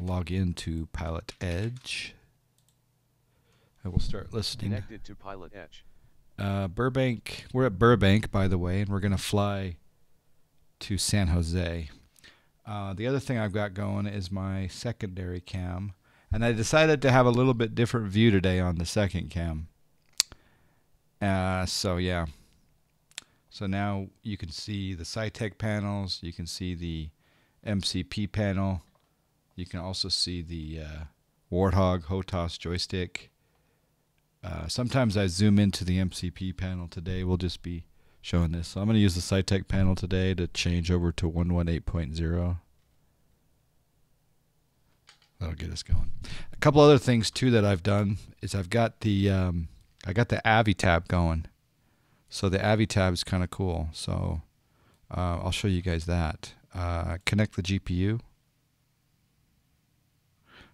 log into Pilotedge. I will start listening. Connected to Pilotedge. Burbank. We're at Burbank, by the way, and we're going to fly to San Jose. The other thing I've got going is my secondary cam, and I decided to have a little bit different view today on the second cam. So yeah. So now you can see the SciTech panels. You can see the MCP panel. You can also see the Warthog HOTAS joystick. Sometimes I zoom into the MCP panel. Today we'll just be showing this. So I'm going to use the SciTech panel today to change over to 118.0. That'll get us going. A couple other things too that I've done is I've got the Avitab going. So the Avitab is kind of cool. So I'll show you guys that. Connect the GPU.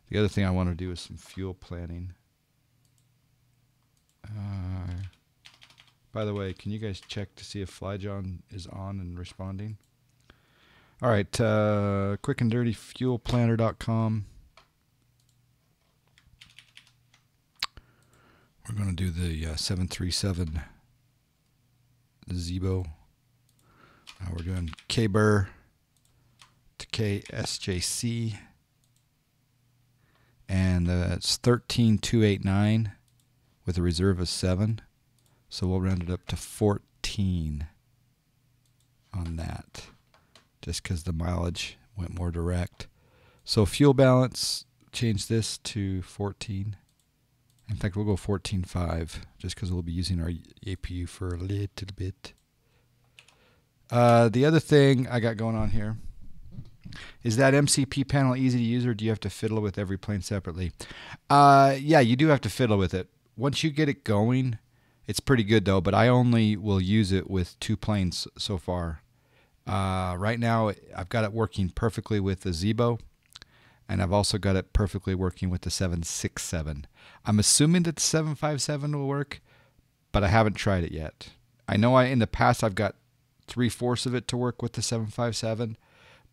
The other thing I want to do is some fuel planning. By the way, can you guys check to see if FlyJohn is on and responding? All right, quickanddirtyfuelplanner.com. We're going to do the 737 ZIbo. We're doing KBUR to KSJC. And it's 13,289 with a reserve of 7. So we'll round it up to 14 on that, just because the mileage went more direct. So fuel balance, change this to 14. In fact, we'll go 14.5 just because we'll be using our APU for a little bit. The other thing I got going on here is that MCP panel easy to use, or do you have to fiddle with every plane separately? Yeah, you do have to fiddle with it. Once you get it going, it's pretty good though, but I only will use it with 2 planes so far. Right now, I've got it working perfectly with the ZIbo, and I've also got it perfectly working with the 767. I'm assuming that the 757 will work, but I haven't tried it yet. I know in the past I've got 3/4 of it to work with the 757,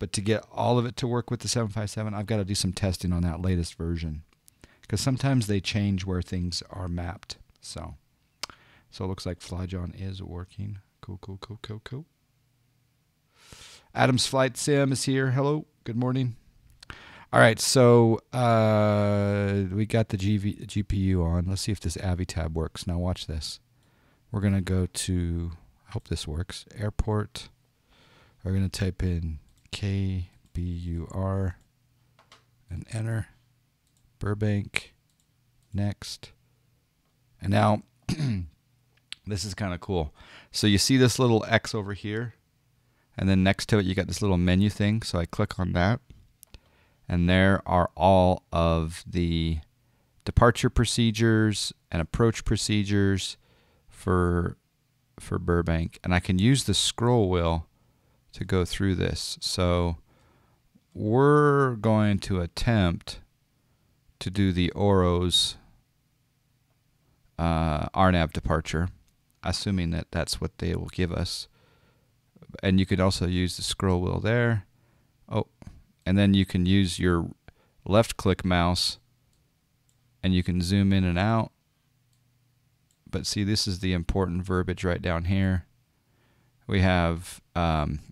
but to get all of it to work with the 757, I've got to do some testing on that latest version, because sometimes they change where things are mapped. So it looks like FlyJohn is working. Cool. Adam's Flight Sim is here. Hello, good morning. All right, so we got the GPU on. Let's see if this Avitab works. Now watch this. We're going to go to, I hope this works, airport. We're going to type in KBUR and enter. Burbank, next. And now, this is kind of cool. So you see this little X over here, and then next to it you got this little menu thing. So I click on that, and there are all of the departure procedures and approach procedures for Burbank. And I can use the scroll wheel to go through this. So we're going to attempt to do the Oros RNAV departure, assuming that that's what they will give us. And you could also use the scroll wheel there. Oh, and then you can use your left click mouse and you can zoom in and out. But see, this is the important verbiage right down here. We have,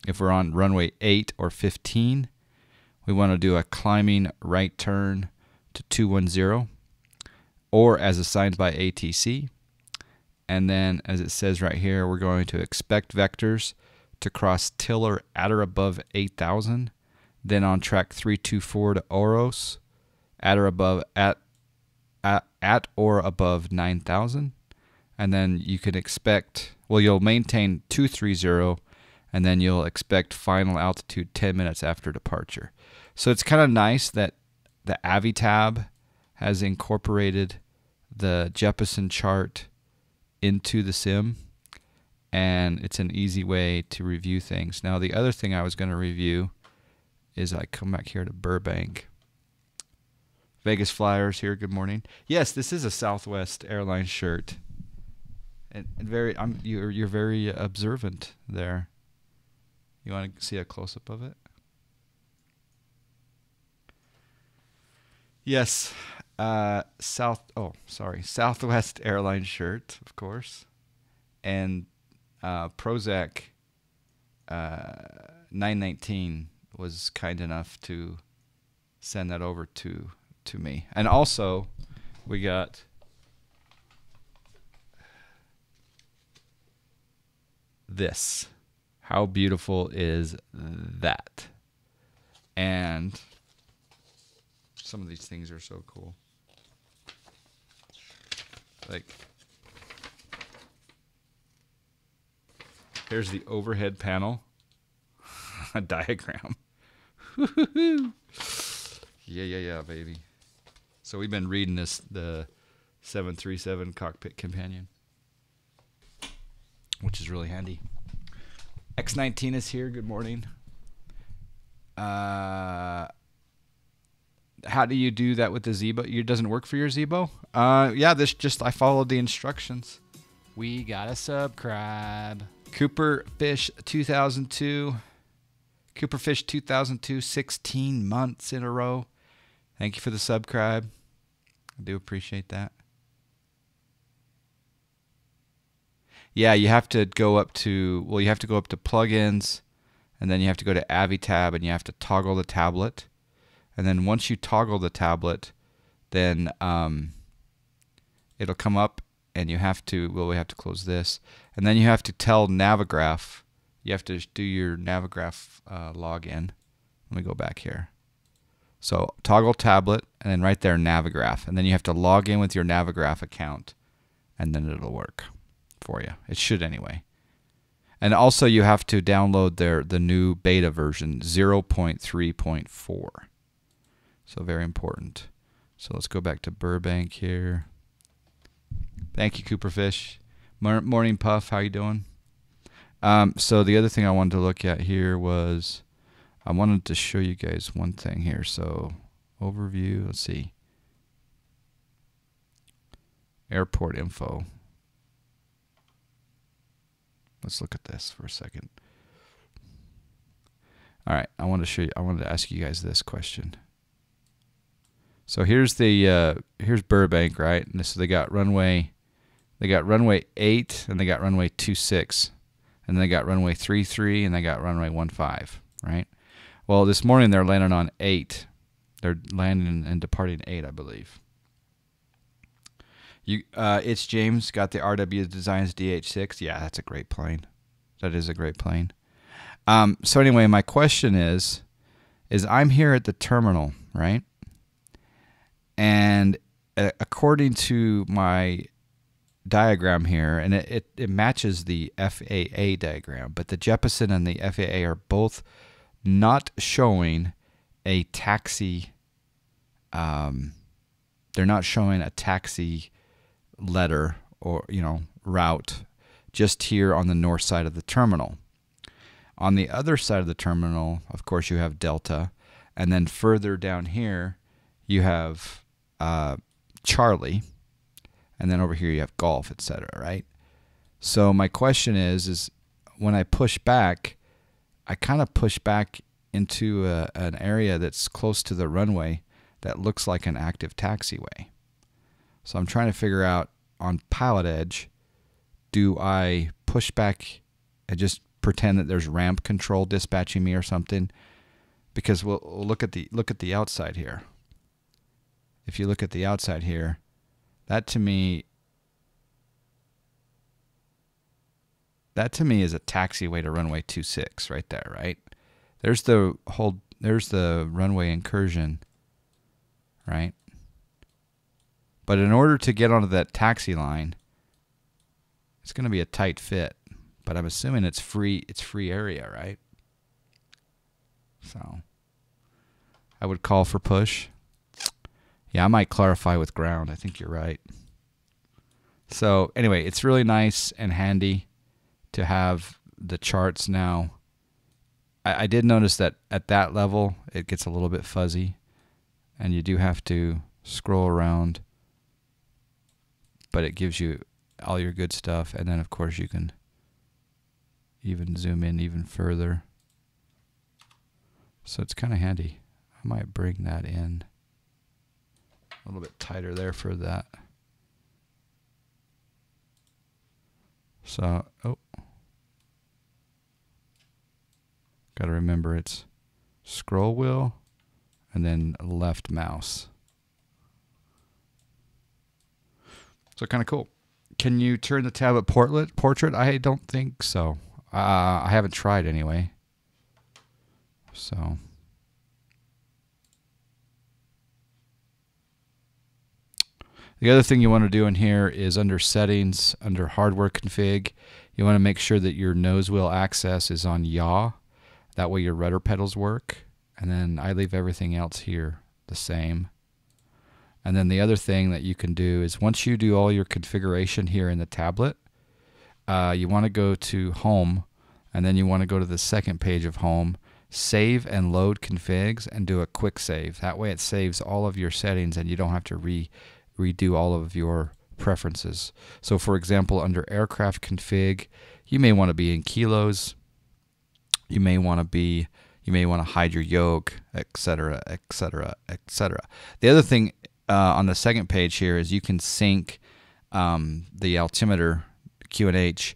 if we're on runway 8 or 15, we want to do a climbing right turn to 210, or as assigned by ATC. And then, as it says right here, we're going to expect vectors to cross Tiller at or above 8,000, then on track 324 to Oros at or above at or above 9,000. And then you can expect, well, you'll maintain 230, and then you'll expect final altitude 10 minutes after departure. So it's kind of nice that the Avitab has incorporated the Jeppesen chart into the sim, and it's an easy way to review things. Now, the other thing I was going to review is I come back here to Burbank. Vegas Flyers here, good morning. Yes, this is a Southwest Airlines shirt. And you're very observant there. You want to see a close-up of it? Yes. Southwest Airlines shirt, of course. And Prozac 919 was kind enough to send that over to me. And also, we got this. How beautiful is that? And some of these things are so cool. Like, here's the overhead panel. A diagram. Yeah, baby. So we've been reading the 737 Cockpit Companion, which is really handy. X19 is here. Good morning. How do you do that with the ZIbo? It doesn't work for your ZIbo? Yeah, I followed the instructions. We gotta subscribe. Cooperfish 2002. Cooperfish 2002, 16 months in a row. Thank you for the subscribe. I do appreciate that. Yeah, you have to go up to, plugins, and then you have to go to Avitab, and you have to toggle the tablet. And then once you toggle the tablet, then it'll come up, and we have to close this. And then you have to tell Navigraph. You have to do your Navigraph login. Let me go back here. So toggle tablet, and then right there, Navigraph. And then you have to log in with your Navigraph account, and then it'll work for you. It should anyway. And also you have to download the new beta version, 0.3.4. So very important. So let's go back to Burbank here. Thank you, Cooperfish. Morning, Puff. How you doing? So the other thing I wanted to look at here was I wanted to show you guys one thing here. So overview, let's see. Airport info. Let's look at this for a second. All right, I wanted to ask you guys this question. So here's here's Burbank, right? And so they got runway 8 and they got runway 26. And they got runway 33 and they got runway 15, right? Well, this morning they're landing on 8. They're landing and departing 8, I believe. It's James, got the RW Designs DH6. Yeah, that's a great plane. That is a great plane. So anyway, my question is I'm here at the terminal, right? And according to my diagram here, and it matches the FAA diagram, but the Jeppesen and the FAA are both not showing a taxi. They're not showing a taxi letter or route just here on the north side of the terminal. On the other side of the terminal, of course, you have Delta, and then further down here you have Charlie, and then over here you have Golf, etc., right? So my question is when I push back, I kind of push back into an area that's close to the runway that looks like an active taxiway. So I'm trying to figure out on Pilotedge, do I push back and just pretend that there's ramp control dispatching me or something? Because we'll look at the outside here. If you look at the outside here, that to me is a taxiway to runway 26 right there, right? There's the runway incursion, right? But in order to get onto that taxi line, it's going to be a tight fit. But I'm assuming it's free area, right? So I would call for push. Yeah, I might clarify with ground. I think you're right. So anyway, it's really nice and handy to have the charts now. I did notice that at that level, it gets a little bit fuzzy, and you do have to scroll around, but it gives you all your good stuff, and then of course you can even zoom in even further. So it's kind of handy. I might bring that in. A little bit tighter there for that. So, oh. Got to remember it's scroll wheel and then left mouse. So kind of cool. Can you turn the tablet portrait? I don't think so. I haven't tried anyway. So. The other thing you want to do in here is under settings, under hardware config, you want to make sure that your nose wheel access is on yaw. That way your rudder pedals work. And then I leave everything else here the same. And then the other thing that you can do is once you do all your configuration here in the tablet, you want to go to home, and then you want to go to the second page of home, save and load configs, and do a quick save. That way it saves all of your settings and you don't have to redo all of your preferences. So for example, under aircraft config, you may want to be in kilos, you may want to hide your yoke, etc., etc., etc. The other thing on the second page here is you can sync the altimeter QNH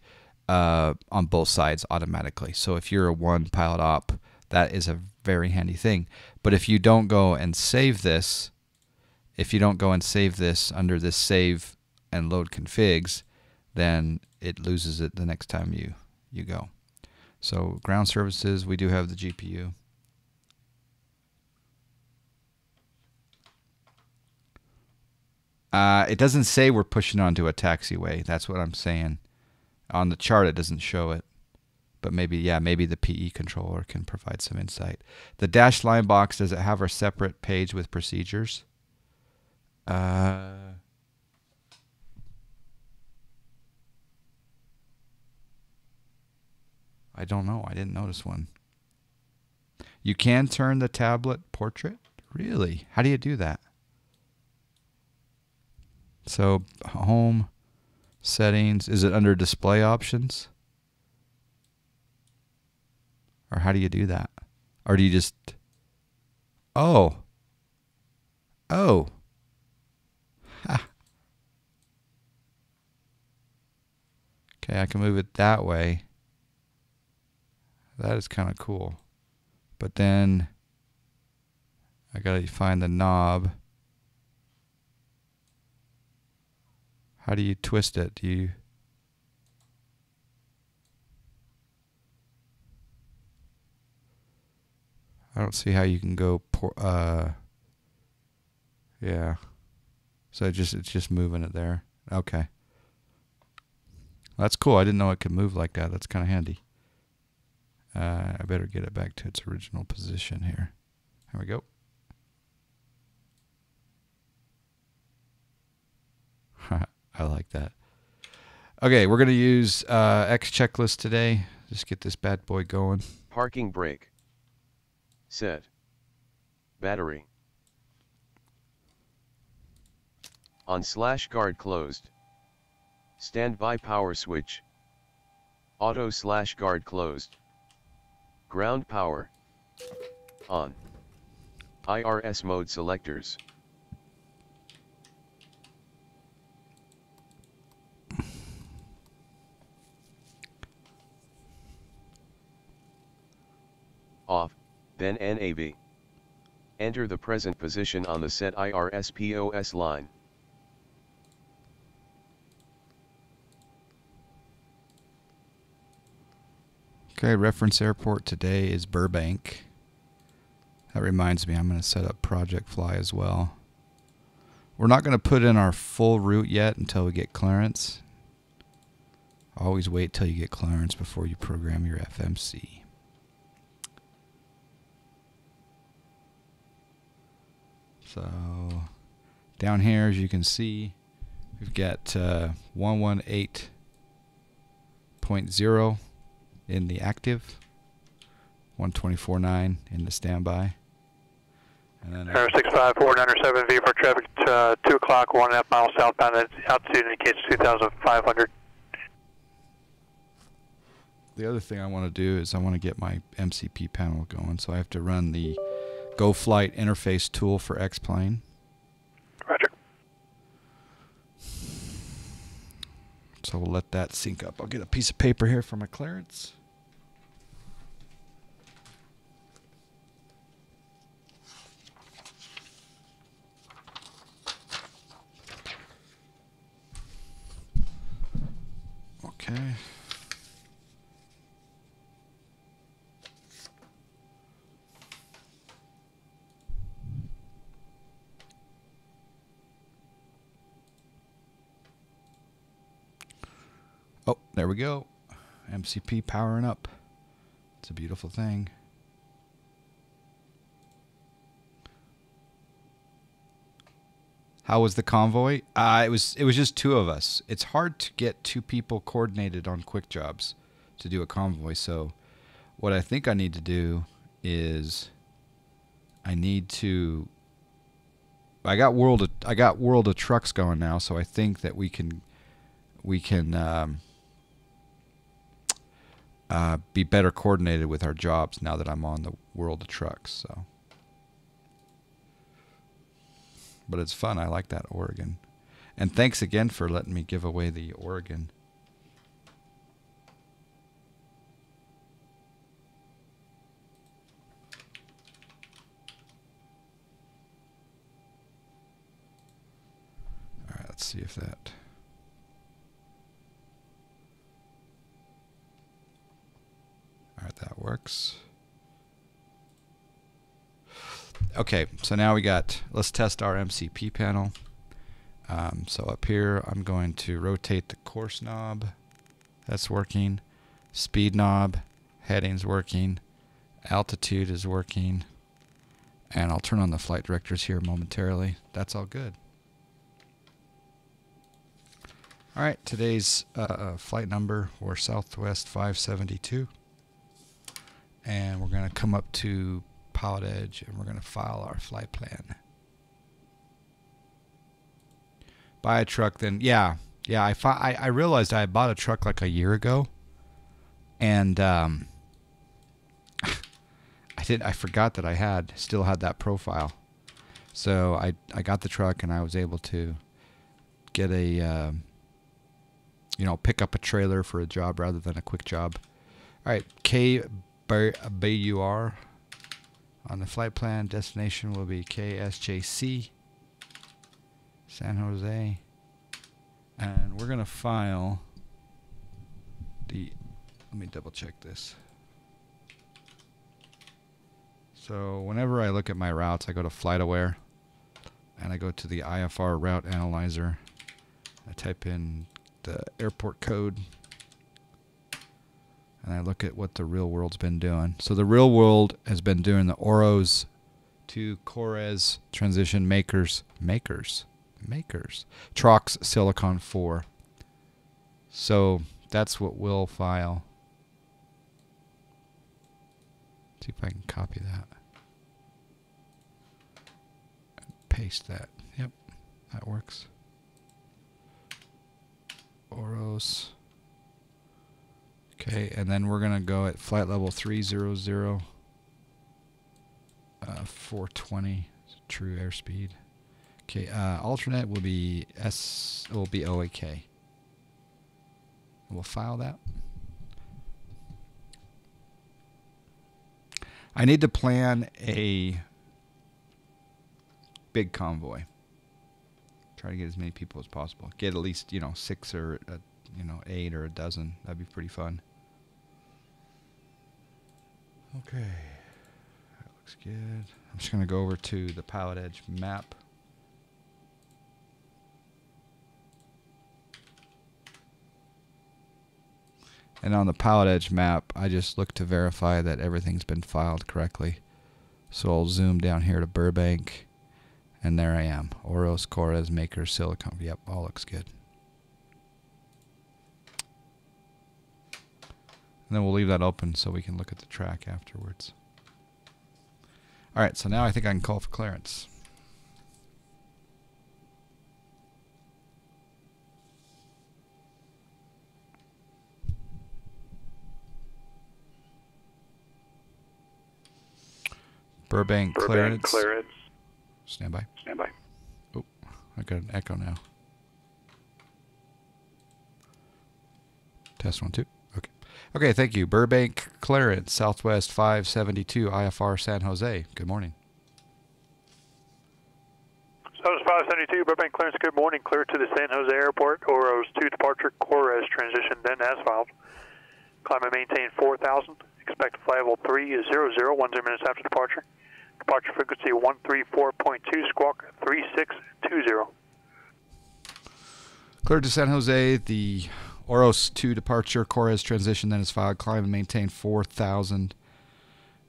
on both sides automatically. So if you're a one pilot op, that is a very handy thing. But if you don't go and save this, under this save and load configs, then it loses it the next time you go. So ground services, we do have the GPU. It doesn't say we're pushing onto a taxiway. That's what I'm saying. On the chart, it doesn't show it. But maybe the PE controller can provide some insight. The dash line box, does it have a separate page with procedures? I don't know. I didn't notice one. You can turn the tablet portrait? Really? How do you do that? So, home, settings. Is it under display options? Or how do you do that? Or do you just... Oh. Ha. Okay, I can move it that way. That is kind of cool. But then I gotta find the knob. How do you twist it? Do you... I don't see how you can go... yeah. So it's just moving it there. Okay. That's cool. I didn't know it could move like that. That's kind of handy. I better get it back to its original position here. There we go. I like that. Okay, we're going to use X checklist today. Just get this bad boy going. Parking brake. Set. Battery. On/guard closed. Standby power switch. Auto/guard closed. Ground power. On. IRS mode selectors. Off, then NAV. Enter the present position on the set IRS POS line. Okay, reference airport today is Burbank. That reminds me, I'm going to set up Project Fly as well. We're not going to put in our full route yet until we get clearance. Always wait till you get clearance before you program your FMC. So down here, as you can see, we've got 118.0 in the active, 124.9 in the standby. And then 65497 for traffic 2 o'clock, 1.5 miles southbound, altitude indicates 2,500. The other thing I want to do is I want to get my MCP panel going, so I have to run the Go Flight interface tool for X-Plane. Roger. So we'll let that sync up. I'll get a piece of paper here for my clearance. Okay. Oh, there we go. MCP powering up. It's a beautiful thing. How was the convoy? It was just two of us. It's hard to get two people coordinated on quick jobs to do a convoy. So what I think I need to do is I got world of trucks going now, so I think that we can be better coordinated with our jobs now that I'm on the world of trucks. So, but it's fun. I like that Oregon, and thanks again for letting me give away the Oregon. All right, let's see if that. All right, that works. Okay, so now let's test our MCP panel. So up here, I'm going to rotate the course knob. That's working. Speed knob, heading's working. Altitude is working. And I'll turn on the flight directors here momentarily. That's all good. All right, today's flight number for Southwest 572. And we're going to come up to Pilotedge and we're going to file our flight plan. Buy a truck, then I realized I bought a truck like a year ago, and I forgot that I still had that profile. So I got the truck and I was able to get a pick up a trailer for a job rather than a quick job. All right, KBUR on the flight plan. Destination will be KSJC, San Jose. And we're going to file let me double check this. So whenever I look at my routes, I go to FlightAware and I go to the IFR route analyzer. I type in the airport code and I look at what the real world's been doing. So the real world has been doing the Oros to Cores transition makers. Trox Silicon 4. So that's what we'll file. See if I can copy that. Paste that. Yep, that works. Oros. Okay, and then we're going to go at flight level 300, 420, true airspeed. Okay, alternate will be OAK. We'll file that. I need to plan a big convoy. Try to get as many people as possible. Get at least 6 or 8 or a dozen. That'd be pretty fun. Okay, that looks good. I'm just going to go over to the Pilotedge map. And on the Pilotedge map, I just look to verify that everything's been filed correctly. So I'll zoom down here to Burbank, and there I am. Oros, Cores, Makers, Silicon. Yep, all looks good. And then we'll leave that open so we can look at the track afterwards. All right, so now I think I can call for clearance. Burbank clearance. Stand by. Stand by. Oh, I got an echo now. Test 1, 2. Okay. Okay, thank you. Burbank clearance, Southwest 572, IFR San Jose. Good morning. Southwest 572, Burbank clearance, good morning. Clear to the San Jose Airport, Oros 2 departure, Corres transition, then asphalt. Climb and maintain 4,000. Expect flight level 300, 10 minutes after departure. Departure frequency 134.2, squawk 3620. Cleared to San Jose, the Oros 2 departure, Corres transition, then is filed. Climb and maintain 4,000.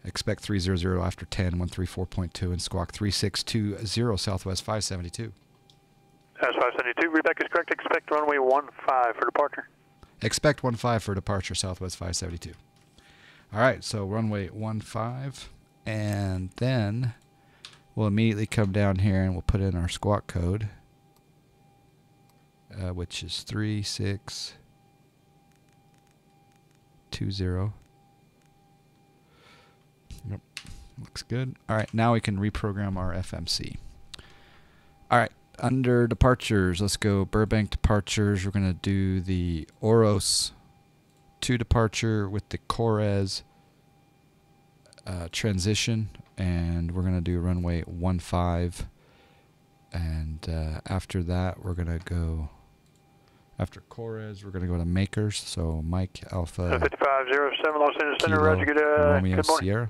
Expect 300 after 10, 134.2, and squawk 3620, Southwest 572. That's 572, readback is correct. Expect runway 15 for departure. Expect 15 for departure, Southwest 572. All right, so runway 15, and then we'll immediately come down here and we'll put in our squawk code, which is 3620. Yep, looks good. All right, now we can reprogram our FMC. All right, under departures, let's go Burbank departures. We're going to do the Oros 2 departure with the Corres transition, and we're going to do runway 15. And after that, we're going to go, after Corres, we're going to go to Makers. So Mike Alpha 5507, Los Angeles Center, Kilo, Roger, good Romeo morning. Sierra.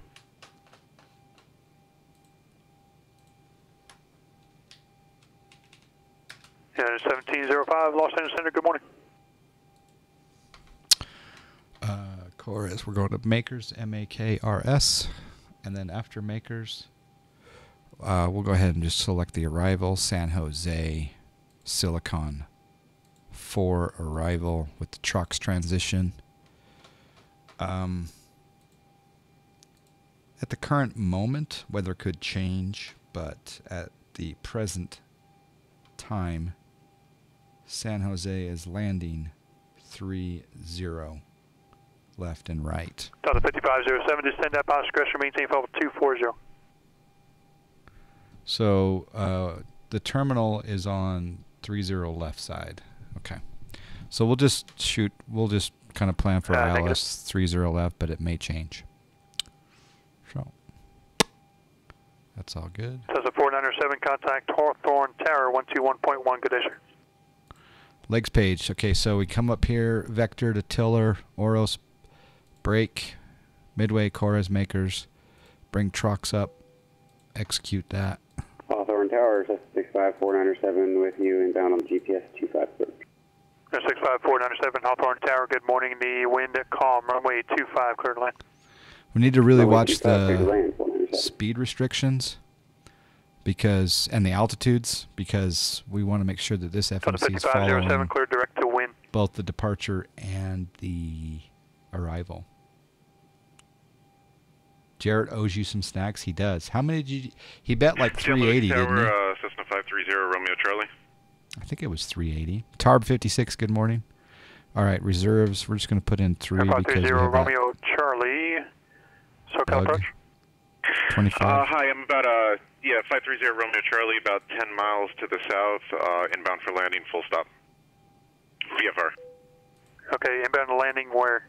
Yeah, 1705, Los Angeles Center, good morning. Corres, we're going to Makers, M-A-K-R-S, and then after Makers, we'll go ahead and just select the arrival, San Jose, Silicon 4 arrival with the trucks transition. At the current moment, weather could change, but at the present time, San Jose is landing 30 left and right. Delta 5507, descend that by discretion, maintain level 240. So the terminal is on 30 left side. Okay. So we'll just kind of plan for ILS 30 left, but it may change. So that's all good. Delta 4907, contact Hawthorne Tower 121.1, good day, sir. Legs page. Okay, so we come up here, vector to tiller, Oros, brake, midway, Corres, Makers, bring trucks up, execute that. Hawthorne Tower, 65497 with you inbound on GPS 253. 65497, Hawthorne Tower, good morning. The wind calm, runway 25, clear to land. We need to really Runway watch 25, clear to the land, 497. speed restrictions and the altitudes, because we want to make sure that this Delta FMC is 5507, following clear direct to wind. both the departure and the arrival. Jarrett owes you some snacks. He does. How many did you? He bet like 380, didn't he? Cessna 530, Romeo Charlie. I think it was 380. Tarb 56. Good morning. All right, reserves. We're just going to put in 3 because we 530, have that Romeo Charlie. SoCal Doug, approach. 25. Hi, I'm about 530 Romeo Charlie, about 10 miles to the south, inbound for landing, full stop. VFR. Okay, inbound landing where?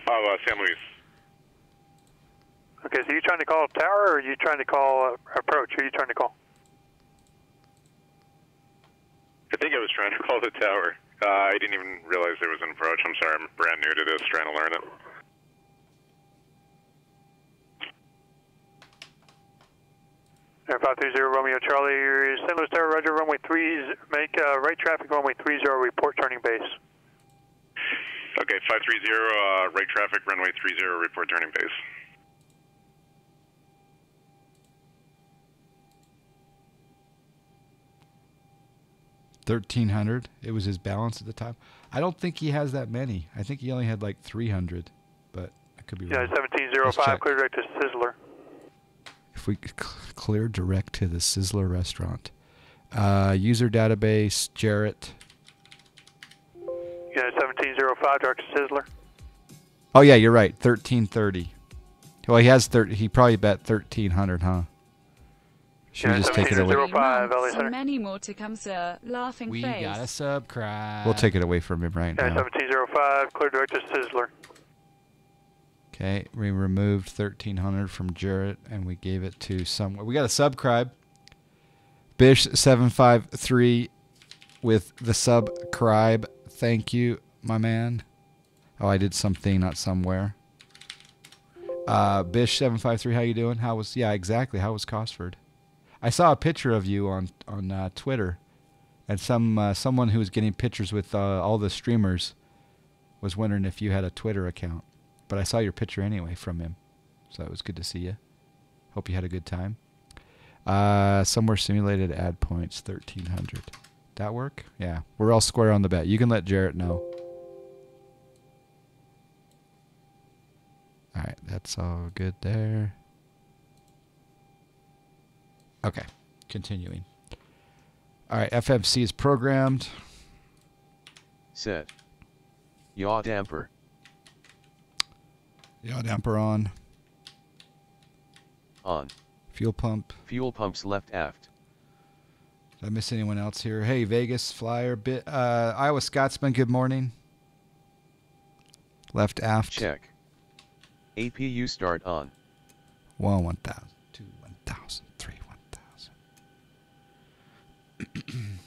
Oh, San Luis. Okay, so you trying to call tower or are you trying to call approach? Who are you trying to call? I think I was trying to call the tower. I didn't even realize there was an approach. I'm sorry, I'm brand new to this, trying to learn it. Air 530 Romeo Charlie, St. Louis Tower, Roger, runway 3, make right traffic, runway 30, report turning base. Okay, 530, right traffic, runway 30, report turning base. $1,300. It was his balance at the time. I don't think he has that many. I think he only had like 300, but I could be wrong. Yeah, 1705, clear direct to Sizzler. If we could clear direct to the Sizzler restaurant. User database, Jarrett. Yeah, 1705, direct to Sizzler. Oh yeah, you're right. 1330. Well, he has he probably bet 1,300, huh? Should we just take it away? 1705, LA So Center. many more to come, sir. Laughing We face. got a subscribe. We'll take it away from him right now. 1705, clear direct to Sizzler. Okay, we removed 1300 from Jarrett and we gave it to someone. We got a subscribe. Bish753 with the subscribe. Thank you, my man. Oh, I did something, not somewhere. Bish753, how you doing? Yeah, exactly. How was Cosford? I saw a picture of you on Twitter, and someone who was getting pictures with all the streamers was wondering if you had a Twitter account. But I saw your picture anyway from him, so it was good to see you. Hope you had a good time. Somewhere simulated add points 1300. That work? Yeah, we're all square on the bet. You can let Jarrett know. All right, that's all good there. Okay, continuing. All right, FMC is programmed. Set. Yaw damper. Yaw damper on. On. Fuel pump. Fuel pumps left aft. Did I miss anyone else here? Hey, Vegas Flyer. Iowa Scotsman, good morning. Left aft. Check. APU start on. 1, 1000. 2, 1000. 3, 1000.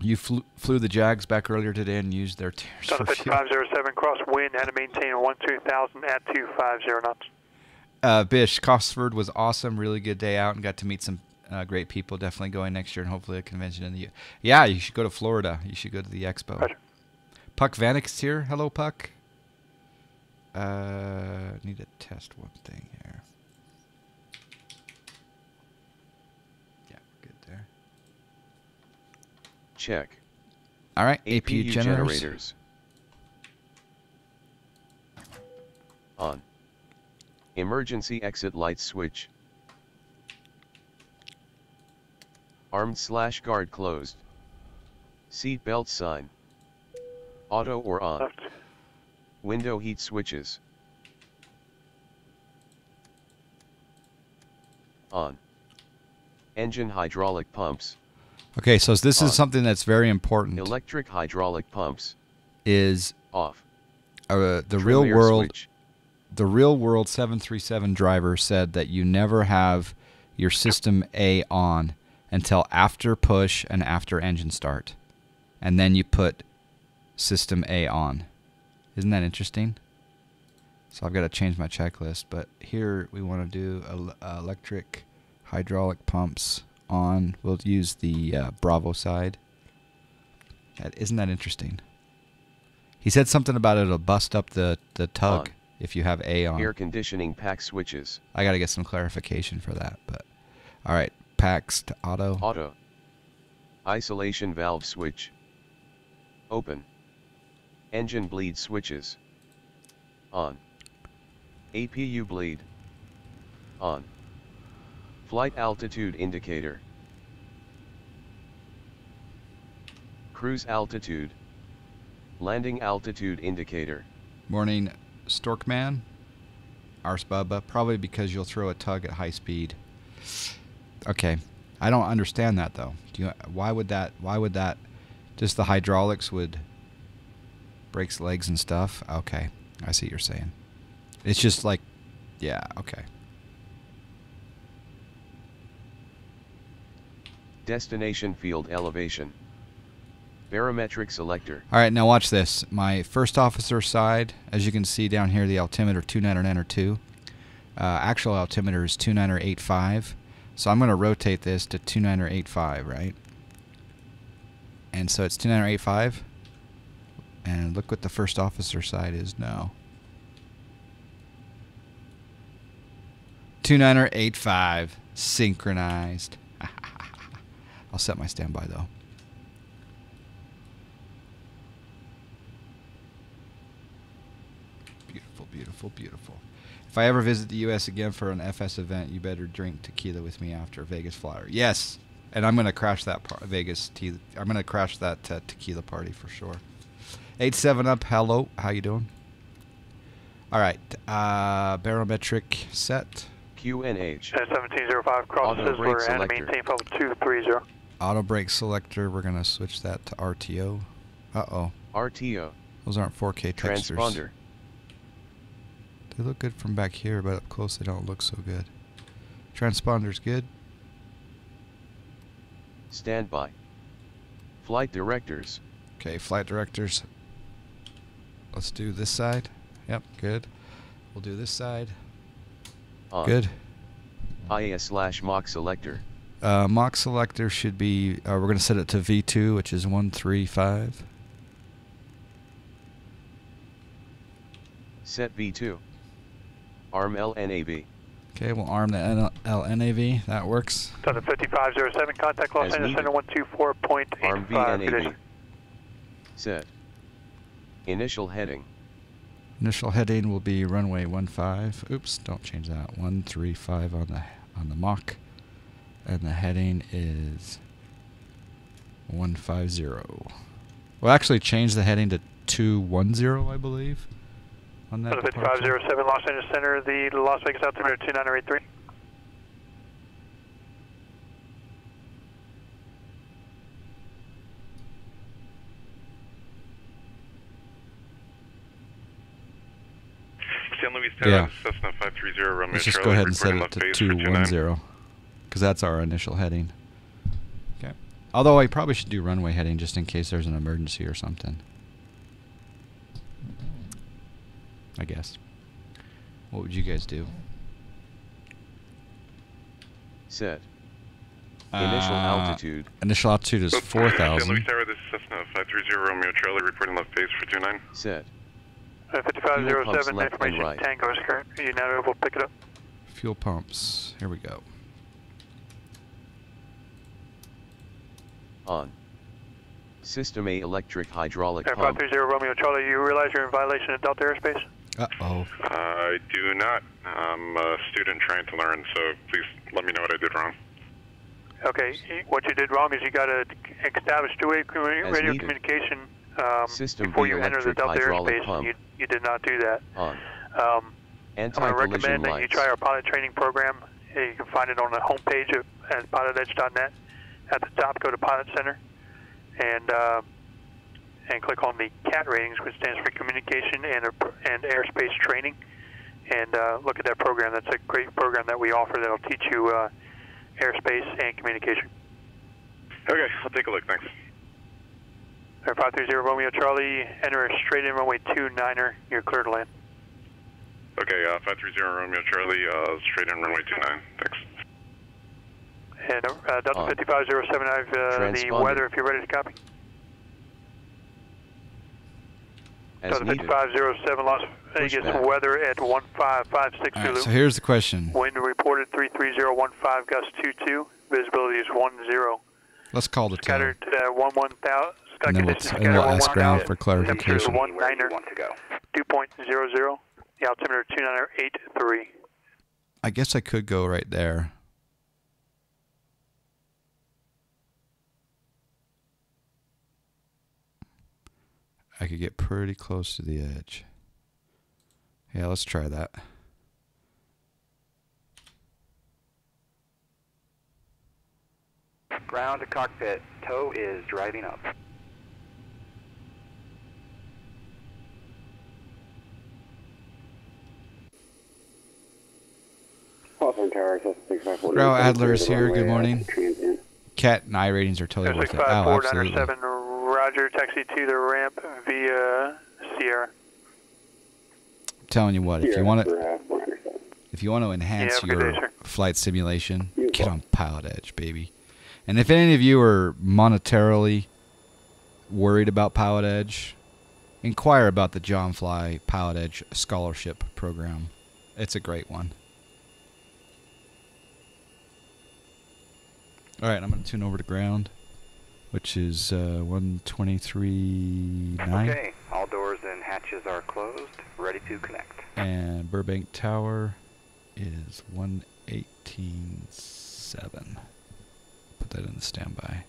You flew the Jags back earlier today and used their tears for fuel. 507, cross wind, had to maintain 12,000 at 250 knots. Bish, Cosford was awesome. Really good day out and got to meet some great people. Definitely going next year and hopefully a convention in the U.S. Yeah, you should go to Florida. You should go to the expo. Roger. Puck Vanek's here. Hello, Puck. Need to test one thing here. Yeah, good there. Check. All right, APU APU generators. On. Emergency exit light switch. Armed/guard closed. Seat belt sign. Auto or on. Left. Window heat switches. On. Engine hydraulic pumps. Okay, so this On. is something that's very important. Electric hydraulic pumps. Is Off. the Trim real air world switch. the real world 737 driver said that you never have your system A on until after push and after engine start, and then you put system A on. Isn't that interesting? So I've got to change my checklist, but here we want to do electric hydraulic pumps on. We'll use the Bravo side. Isn't that interesting? He said something about it'll bust up the tug On. if you have A on. Air conditioning pack switches. I got to get some clarification for that, but all right, packs to auto. Auto. Isolation valve switch. Open. Engine bleed switches. On. APU bleed. On. Flight altitude indicator. Cruise altitude. Landing altitude indicator. Morning, Storkman. Ars Bubba. Probably because you'll throw a tug at high speed. Okay, I don't understand that though. Why would that? Just the hydraulics would breaks legs and stuff. Okay, I see what you're saying. It's just like, yeah, okay. Destination field elevation. Barometric selector. All right, now watch this. My first officer side, as you can see down here, the altimeter 2992. Actual altimeter is 2985. So I'm going to rotate this to 2985, right? And so it's 2985. And look what the first officer side is now. 2985. Synchronized. I'll set my standby though. Beautiful, beautiful, beautiful. If I ever visit the U.S. again for an FS event, you better drink tequila with me after Vegas Flyer. Yes, and I'm gonna crash that I'm gonna crash that tequila party for sure. 87 up. Hello, how you doing? All right, barometric set. QNH. 1705 cross Auto brake Sizzler and selector. maintain level 230. Auto brake selector. We're gonna switch that to RTO. Uh-oh. RTO. Those aren't 4K textures. Transponder. They look good from back here, but up close they don't look so good. Transponder's good. Standby. Flight directors. Okay, flight directors. Let's do this side. Yep, good. We'll do this side. On. Good. IA/Mach selector. Mach selector should be, we're going to set it to V2, which is 135. Set V2. Arm LNAV. Okay, we'll arm the LNAV. That works. Delta 5507, contact Los As Angeles needed. Center 124.85. Arm VNAV. condition. Set. Initial heading. Initial heading will be runway 15. Oops, don't change that. 135 on the Mach. And the heading is 150. We'll actually change the heading to 210, I believe. On that Delta 5507, Los Angeles Center, the Las Vegas altimeter 2983. San Luis Yeah. Tower, Cessna 530, Romeo Let's just Charlie, go ahead and set reporting it left to base for 29. 210. Because that's our initial heading. Okay. Although I probably should do runway heading just in case there's an emergency or something. I guess. What would you guys do? Set. Initial altitude. Initial altitude is San 4,000. Luis Tower, this is Cessna 530, Romeo Charlie, reporting left base for 29. Set. 5507, left and information right. Tango is current. You now able to pick it up. Fuel pumps. Here we go. On. System A electric hydraulic Air pump. 530 Romeo Charlie, you realize you're in violation of Delta airspace? Uh-oh. I do not. I'm a student trying to learn, so please let me know what I did wrong. Okay, what you did wrong is you got to establish two-way radio needed. communication System before B you enter the electric Delta hydraulic airspace. pump. You did not do that. On. I'm going to Anti-collision recommend that you lights. try our pilot training program. You can find it on the homepage at pilotedge.net. At the top, go to Pilot Center and click on the CAT ratings, which stands for Communication and Airspace Training, and look at that program. That's a great program that we offer that'll teach you airspace and communication. Okay, I'll take a look, thanks. Air 530 Romeo Charlie, enter a straight in runway 29er. You're clear to land. Okay, 530 Romeo Charlie, straight in runway 29, thanks. And Delta 5507, I have the Transponder. weather if you're ready to copy. As Delta needed. 5507 Las Vegas, Pushback. weather at 1556 All right, Zulu. so here's the question. Wind reported 33015, gust 22. Visibility is 10. Let's call the tow. Scattered 11,000. And then we'll ask ground for clarification. 19er. 2.00. The altimeter 2983. I guess I could go right there. I could get pretty close to the edge. Yeah, let's try that. Ground to cockpit. Tow is driving up. Hawthorne Tower, 654. Grow Adler's here. Good morning. Transient. Cat and I ratings are totally worth it. Oh, absolutely. 65497, Roger, taxi to the ramp via Sierra. I'm telling you what, if you want to, 407. if you want to enhance Yeah, have a good your day, sir. flight simulation, get on Pilot Edge, baby. And if any of you are monetarily worried about Pilot Edge, inquire about the John Fly Pilot Edge Scholarship Program. It's a great one. All right, I'm going to tune over to ground, which is 123.9. Okay, all doors and hatches are closed. Ready to connect. And Burbank Tower is 118.7. Put that in the standby.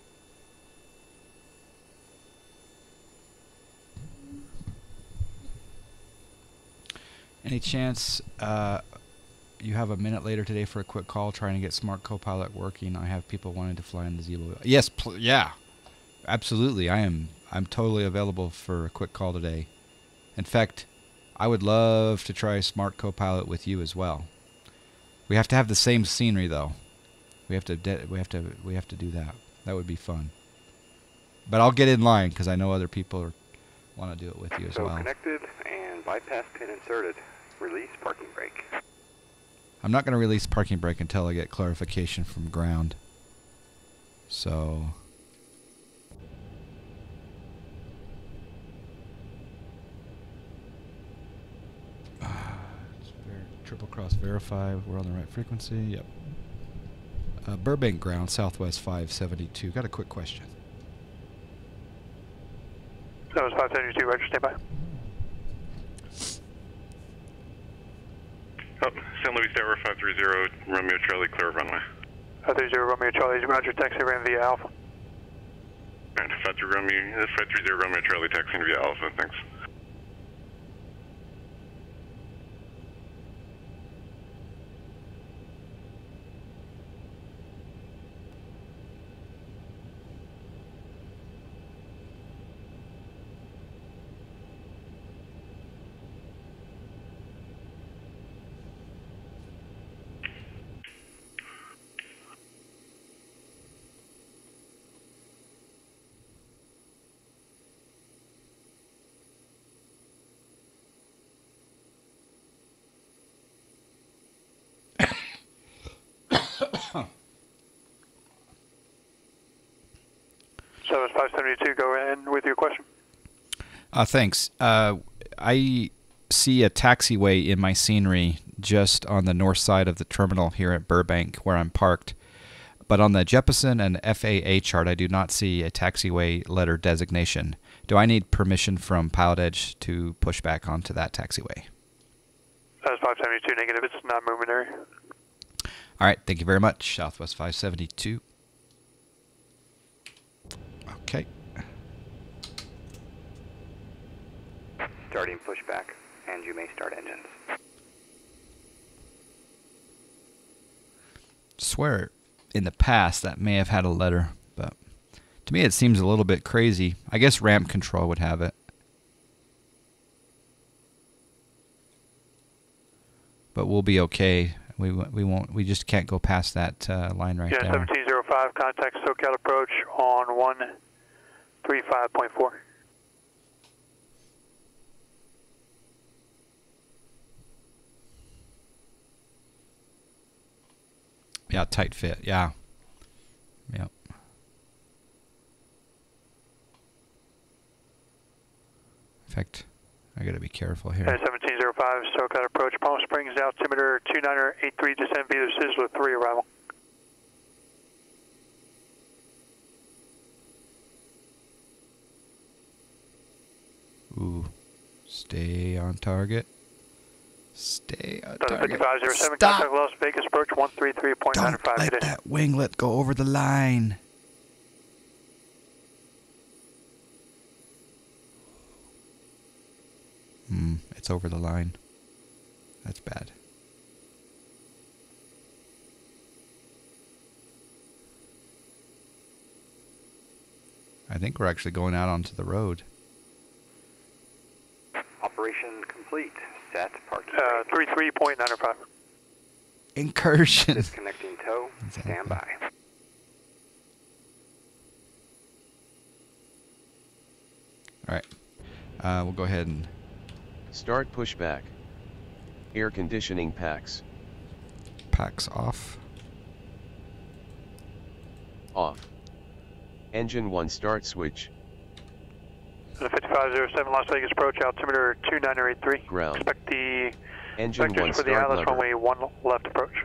Any chance you have a minute later today for a quick call trying to get Smart Copilot working? I have people wanting to fly in the ZIbo. Yes, yeah, absolutely. I'm totally available for a quick call today. In fact, I would love to try Smart Copilot with you as well. We have to have the same scenery though. We have to do that. That would be fun. But I'll get in line because I know other people want to do it with you as well. Connected and bypass pin inserted. Release parking brake. I'm not going to release parking brake until I get clarification from ground. So triple cross verify we're on the right frequency. Yep. Burbank ground, Southwest 572. Got a quick question. Southwest 572, Roger, stand by. San Luis Tower 530, Romeo Charlie, clear of runway. 530, Romeo Charlie, Roger, taxi ran via Alpha. Alright, 530 Romeo Charlie, taxiing via Alpha, thanks. Southwest 572, go ahead with your question. Thanks. I see a taxiway in my scenery just on the north side of the terminal here at Burbank where I'm parked. But on the Jeppesen and FAA chart, I do not see a taxiway letter designation. Do I need permission from Pilotedge to push back onto that taxiway? Southwest 572, negative, it's not moving area. All right, thank you very much. Southwest 572. Okay. Starting pushback, and you may start engines. Swear in the past that may have had a letter, but to me it seems a little bit crazy. I guess ramp control would have it. But we'll be okay. We won't. We just can't go past that line right there. 1705, contact SoCal approach on 135.4. Yeah, tight fit. Yeah. Yep. In fact, I got to be careful here. 1705, SoCal approach, Palm Springs, altimeter 2983, descend via Sizzler 3 arrival. Ooh, stay on target. Stay on target. 5507, Stop. contact Las Vegas approach 133.95. Don't let that winglet go over the line. It's over the line. That's bad. I think we're actually going out onto the road. Operation complete. Set parking. 33.95. Incursion. Disconnecting tow. Exactly. Stand by. All right. We'll go ahead and Start pushback. Air conditioning packs. packs off. Off. Engine 1 start switch. 5507, Las Vegas approach, altimeter 2983. Ground. Expect the Engine 1 vectors for the start Atlas lever. runway 1 left approach.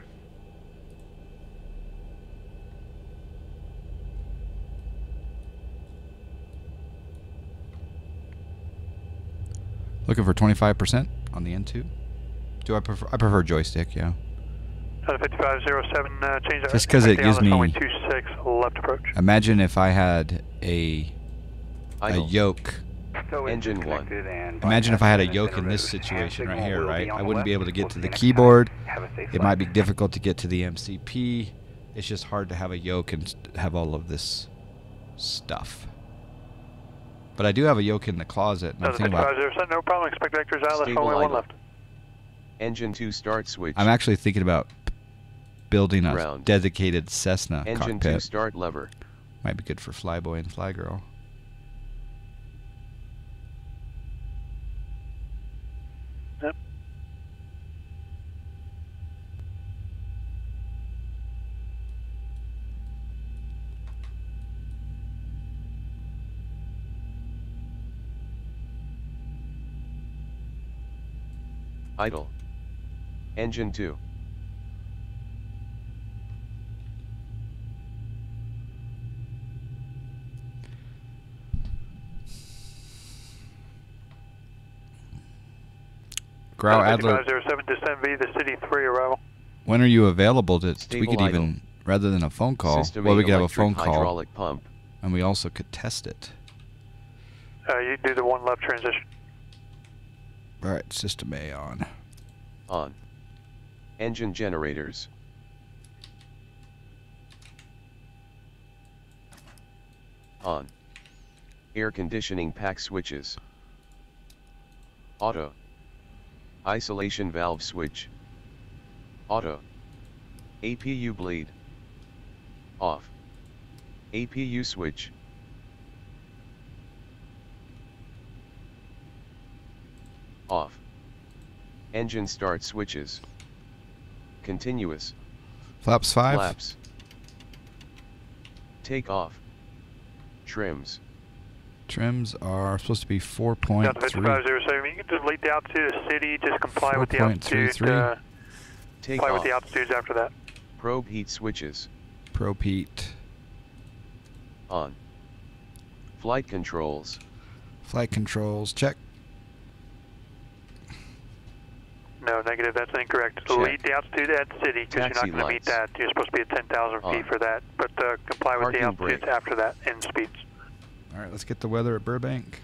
Looking for 25% on the N2. I prefer joystick, yeah. 5507, change that. Just because it gives me... 26, left approach. Imagine if I had a yoke. Engine 1. Imagine if I had a yoke in this situation right here, right? I wouldn't be able to get to the keyboard. It might be difficult to get to the MCP. It's just hard to have a yoke and have all of this stuff. But I do have a yoke in the closet. And I'm thinking about, no problem. Expect vectors out. Left Stable runway 1 idle. left. Engine 2 start switch. I'm actually thinking about building a Ground. dedicated Cessna Engine cockpit. 2 start lever. Might be good for flyboy and flygirl. Yep. Idle. Engine 2. Grow Adler, 5507, descend V, the city 3 arrival. when are you available to... Stable we could idle. even, rather than a phone call, System well, we 8 could have a electric phone call, hydraulic pump. and we also could test it. You do the 1 left transition. All right, system A on. On. Engine generators. On. Air conditioning pack switches. Auto. Isolation valve switch. Auto. APU bleed. Off. APU switch. Off. Engine start switches. Continuous. Flaps 5. Flaps. Take off. Trims. Trims are supposed to be Delta 4.3. 5507, you can just lead the altitude of city, just comply with the altitude. 4.33. Take Comply off. with the altitudes after that. Probe heat switches. Probe heat. On. Flight controls. Flight controls, check. No, negative, that's incorrect. Check. Lead the altitude at city, because you're not Taxi going to meet lights. that. You're supposed to be at 10,000 On. feet for that, but comply with the Parking altitudes brake. after that and speeds. All right, let's get the weather at Burbank.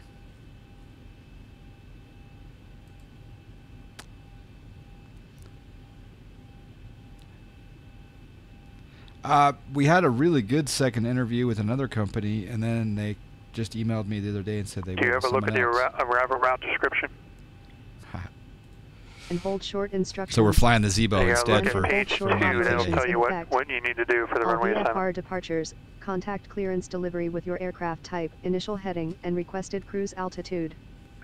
We had a really good second interview with another company, and then they just emailed me the other day and said they Do you went ever with look at someone the else. arrival route description? And hold short instructions. So we're flying the ZIbo Yeah, instead look for at page 2, short that'll modifications tell you in effect. what you need to do for the All runway assignment. VFR departures, contact clearance delivery with your aircraft type, initial heading, and requested cruise altitude.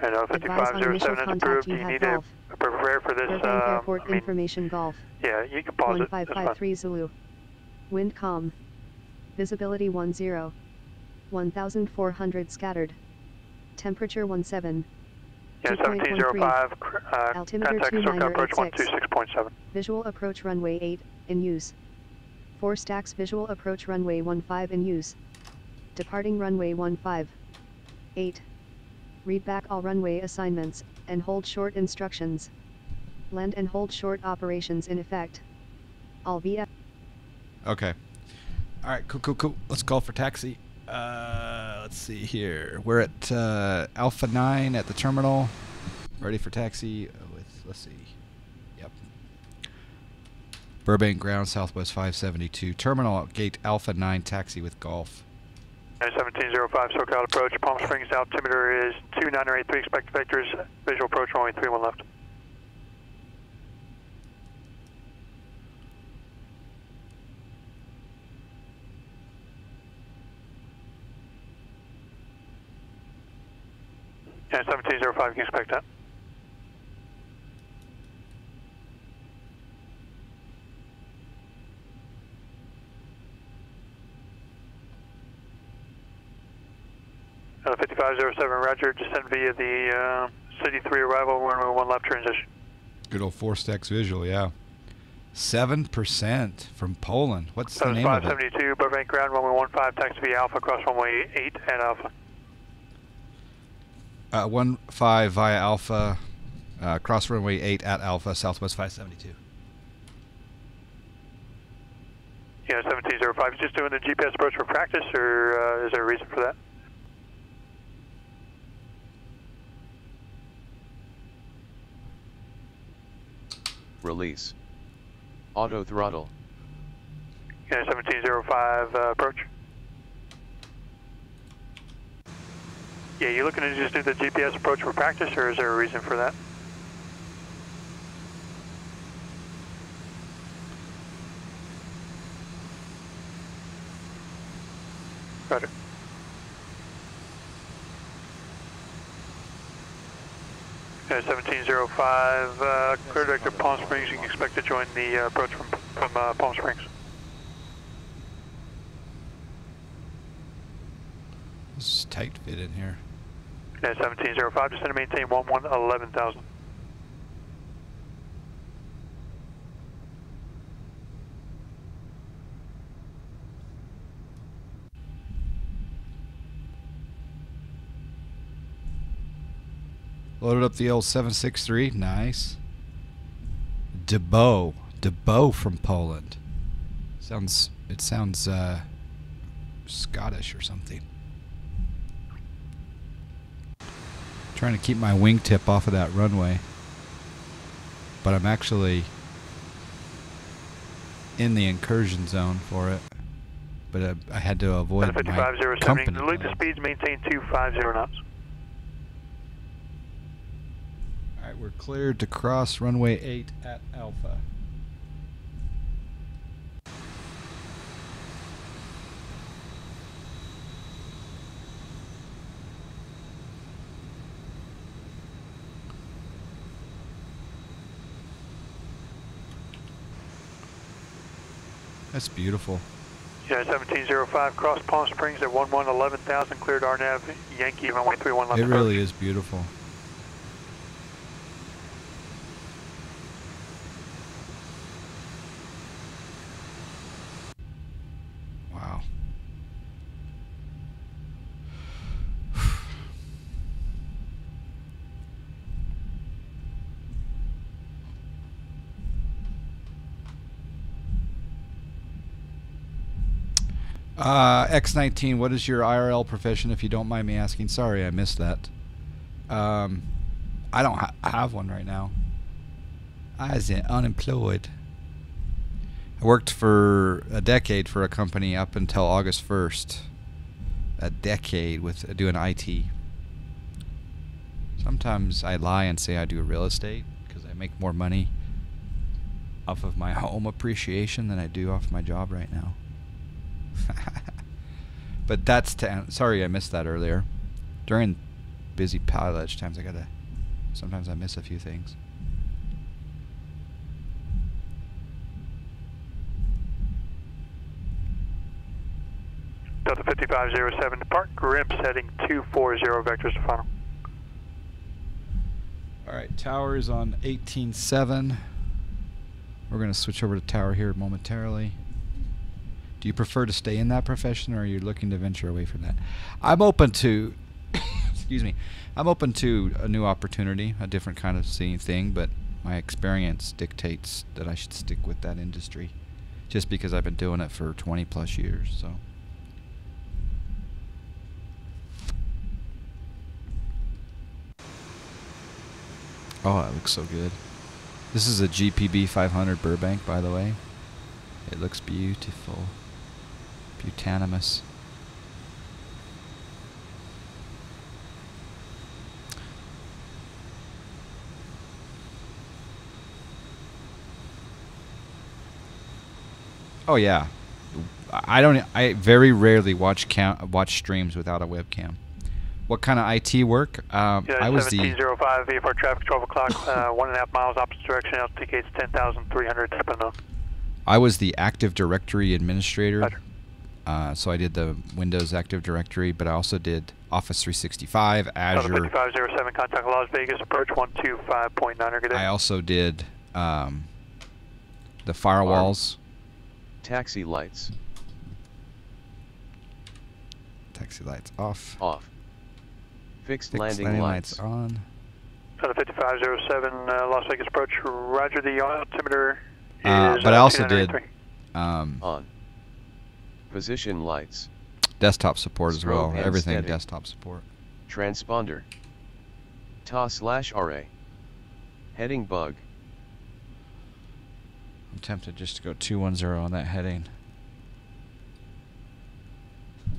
And Advise on initial 5507 is contact approved. you You have need to golf. prepare for this. Burbank Airport information golf. Yeah, you can pause it. That's fine. 1553 Zulu. Wind calm. Visibility 10. 1400 scattered. Temperature 17. Yeah, 1705. Altimeter Contact SoCal approach 2986. 126.7. Visual approach runway 8, in use. 4 stacks visual approach runway 15 in use. Departing runway 15. 8. Read back all runway assignments, and hold short instructions. Land and hold short operations in effect. All VF. Okay. All right, cool. Let's call for taxi. Let's see here. We're at Alpha 9 at the terminal. Ready for taxi with, let's see. Yep. Burbank ground, Southwest 572. Terminal at gate Alpha 9, taxi with Golf. 1705 SoCal approach. Palm Springs altimeter is 2983. Expect vectors. Visual approach runway 31 left. And 1705, you can expect that. Uh, 5507, roger, descend via the City 3 arrival, runway 1 left transition. Good old 4 stacks visual, yeah. 7% from Poland. What's the name of it? 572, Burbank ground, runway 15, taxi via Alpha, cross runway 8 at Alpha. 15 via Alpha. Cross runway 8 at Alpha, Southwest 572. Yeah, 1705. Just doing the GPS approach for practice, or is there a reason for that? Release. Auto throttle. Yeah, 1705 approach. Yeah, you looking to just do the GPS approach for practice, or is there a reason for that? Roger. Yeah, 1705, clear director Palm Springs. You can expect to join the approach from Palm Springs. This is tight fit in here. Yeah, 1705, just to maintain 11,000. Loaded up the old 763. Nice. ZIbo from Poland. It sounds Scottish or something. Trying to keep my wingtip off of that runway, but I'm actually in the incursion zone for it. But I had to avoid my company. Lead the speeds, maintain 250 knots. Alright, we're cleared to cross runway 8 at Alpha. That's beautiful. Yeah, 1705, cross Palm Springs at 11,000, cleared RNAV, Yankee 1131 left. It really is beautiful. Wow. X19, what is your IRL profession, if you don't mind me asking? Sorry, I missed that. I don't have one right now. I was unemployed. I worked for a decade for a company up until August 1st. A decade with doing IT. Sometimes I lie and say I do real estate because I make more money off of my home appreciation than I do off my job right now. But that's sorry I missed that earlier. During busy pilotage times sometimes I miss a few things. Delta 5507, depart Grimps heading 240 vectors to final. Alright, tower is on 18.7. We're going to switch over to tower here momentarily. Do you prefer to stay in that profession, or are you looking to venture away from that? I'm open to, excuse me, I'm open to a new opportunity, a different kind of thing, but my experience dictates that I should stick with that industry, just because I've been doing it for 20 plus years. So. Oh, that looks so good. This is a GPB 500 Burbank, by the way. It looks beautiful. Butanimous. Oh yeah, I very rarely watch streams without a webcam. What kind of IT work? Yeah, I was 1705 VFR traffic 12 o'clock, 1.5 miles opposite direction, alticates 10,300 unknown. I was the Active Directory administrator. So I did the Windows Active Directory, but I also did Office 365, Azure. 5507, contact Las Vegas, approach 125.9. Good day. I also did the firewalls. Taxi lights. Taxi lights off. Off. Fixed Fixed landing lights on. Southern 5507, Las Vegas approach. Roger, the altimeter is but I also did 293. On. Position lights. desktop support as well. Strobe and Everything steady. desktop support. Transponder. TA/RA. Heading bug. I'm tempted just to go 210 on that heading.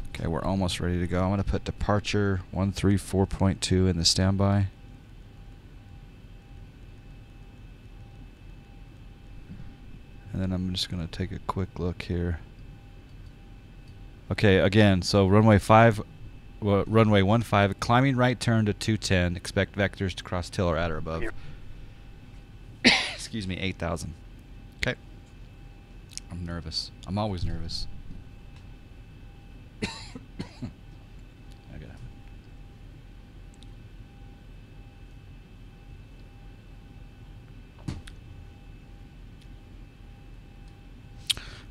Okay, we're almost ready to go. I'm going to put departure 134.2 in the standby. And then I'm just going to take a quick look here. Okay, again, so runway 15, climbing right turn to 210. Expect vectors to cross till or at or above. Excuse me, 8,000. Okay. I'm nervous. I'm always nervous.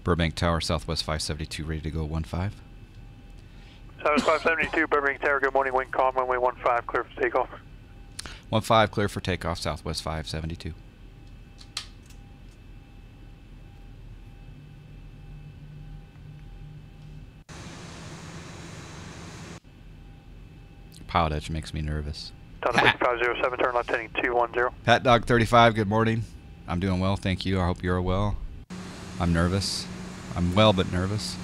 Burbank Tower, Southwest 572, ready to go 15. Southwest 572, Burbank Tower, good morning, wind calm, runway 15, clear for takeoff. 15, clear for takeoff, Southwest 572. Pilotedge makes me nervous. Delta 5507, turn left heading 210. Pat Dog 35, good morning. I'm doing well, thank you. I hope you're well. I'm nervous. I'm well but nervous.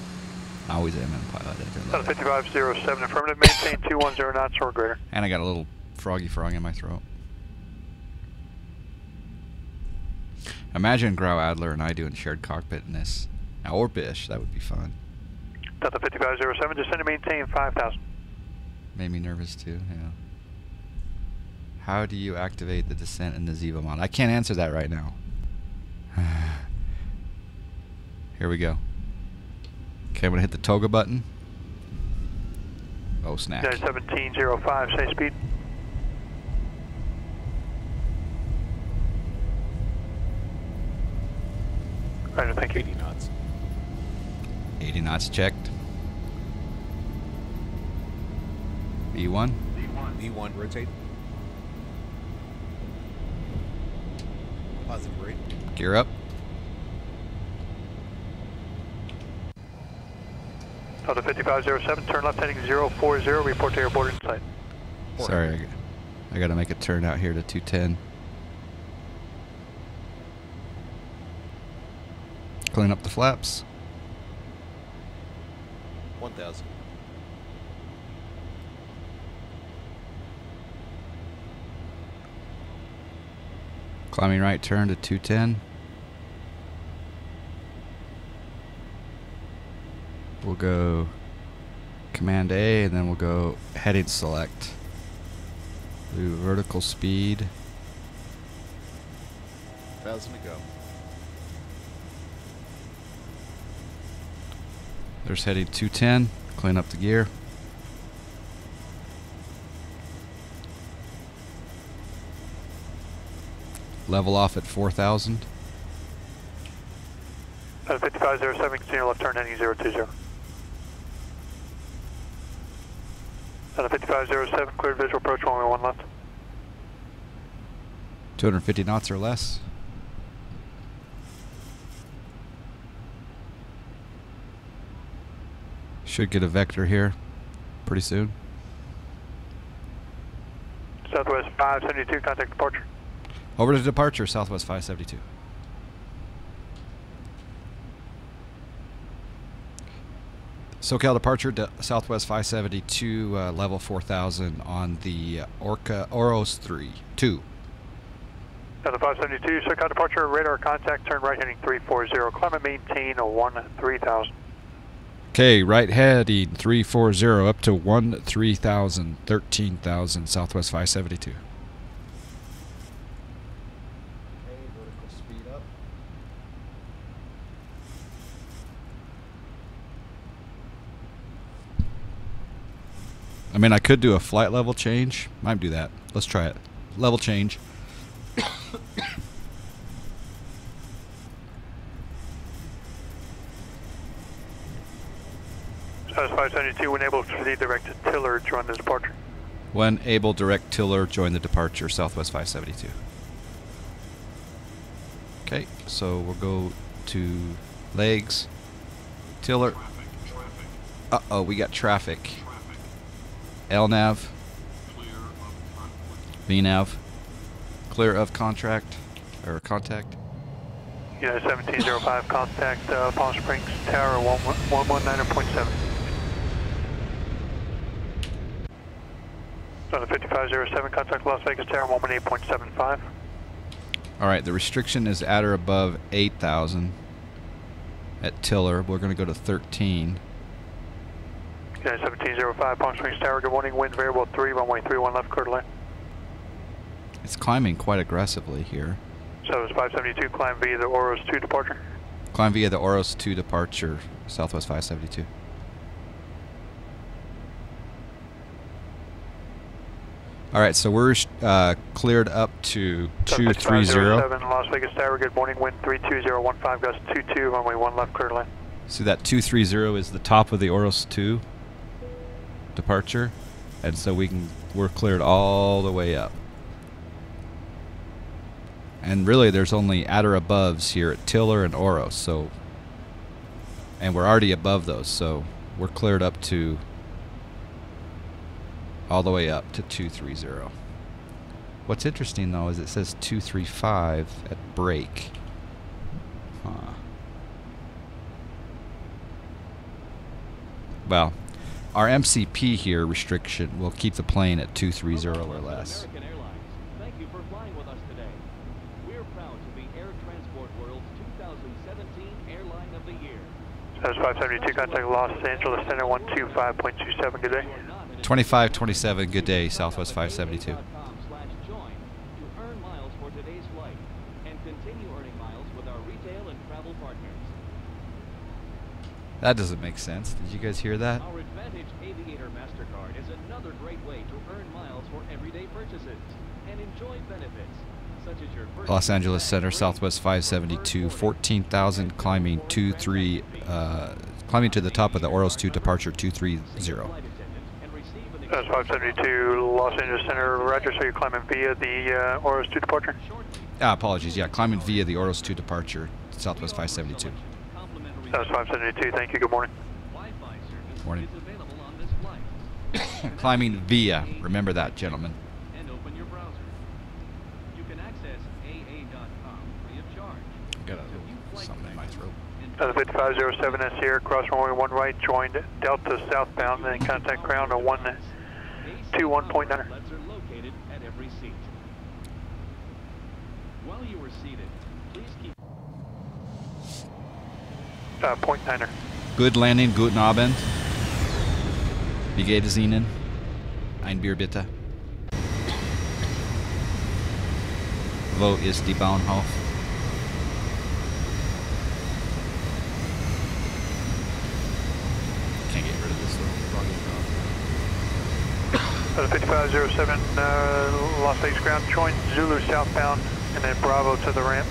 I always am in Pilotedge. Delta 5507, affirmative, maintain 210 knots or greater. And I got a little froggy frog in my throat. Imagine Grau Adler and I doing shared cockpit in this. Or Bish, that would be fun. Delta 5507, descend and maintain 5,000. Made me nervous too, yeah. How do you activate the descent in the ZIbo mod? I can't answer that right now. Here we go. Okay, I'm going to hit the toga button. Oh, snap. 1705, say speed. Roger, thank you. 80 knots. 80 knots checked. V1. V1, rotate. Positive rate. Gear up. Delta 5507, turn left heading 040, report to airport in sight. Sorry, I got to make a turn out here to 210. Clean up the flaps. 1,000. Climbing right turn to 210. We'll go Command A and then we'll go heading select. Do vertical speed. 1,000 to go. There's heading 210. Clean up the gear. Level off at 4,000. 5507, continue left turn heading 020. 5507, cleared visual approach, runway 1 left. 250 knots or less. Should get a vector here pretty soon. Southwest 572, contact departure. Over to departure, Southwest 572. SoCal departure, Southwest 572, level 4,000 on the Oros 2. Delta 572, SoCal departure, radar contact, turn right heading 340, climb and maintain 13,000. Okay, right heading 340 up to 13,000, 13,000, Southwest 572. Okay, vertical speed up. I mean, I could do a flight level change. Might do that. Let's try it. Level change. Southwest 572, when able to proceed direct to tiller to run the departure. When able, direct tiller, join the departure, Southwest 572. Okay, so we'll go to legs, tiller. Uh-oh, we got traffic. LNAV, VNAV, clear of contract, or contact. United 1705, contact Palm Springs Tower 119.7. On the 5507, contact Las Vegas Tower 118.75. Alright, the restriction is at or above 8,000 at tiller. We're going to go to 13. United 1705, Palm Springs Tower, good morning, wind variable 3, runway 31 left, clear to land. It's climbing quite aggressively here. So it's 572, climb via the Oros 2 departure. Climb via the Oros 2 departure, Southwest 572. Alright, so we're cleared up to 230. Las Vegas Tower, good morning, wind 32015, gust 22, runway 1 left, clear to land. See that 230 is the top of the Oros 2 departure, and so we're cleared all the way up. And really there's only at or aboves here at tiller and Oros, so, and we're already above those, so we're cleared up to all the way up to 230. What's interesting though is it says 235 at break. Huh. Well, our MCP here restriction will keep the plane at 230 or less. American Airlines, thank you for flying with us today. We're proud to be Air Transport World's 2017 Airline of the Year. That's 572, contact Los Angeles Center 125.27, good day. 2527, good day, Southwest 572. To earn miles for today's flight and continue earning miles with our retail and travel partners. That doesn't make sense. Did you guys hear that? Our Advantage Aviator MasterCard is another great way to earn miles for everyday purchases and enjoy benefits such as your first Los Angeles Center, Southwest 572, 14,000, climbing 23, climbing to the top of the Oros 2 departure 230. That's 572, Los Angeles Center, roger, so you're climbing via the Oros 2 departure? Apologies, yeah, climbing via the Oros 2 departure, Southwest 572. That's 572, thank you, good morning. Morning. Climbing via, remember that, gentlemen. And open your browser. You can access aa.com free of charge. Got something in my throat. The 5507 S here, cross runway 1 right, joined Delta southbound, and contact ground on 121.9. Outlets are located at every seat. While you are seated, please keep .9er. Good landing, guten Abend. Wie geht es Ihnen? Ein Bier bitte. Wo ist die Bahnhof? Can't get rid of this little 5507, Las Vegas ground, join Zulu southbound, and then Bravo to the ramp.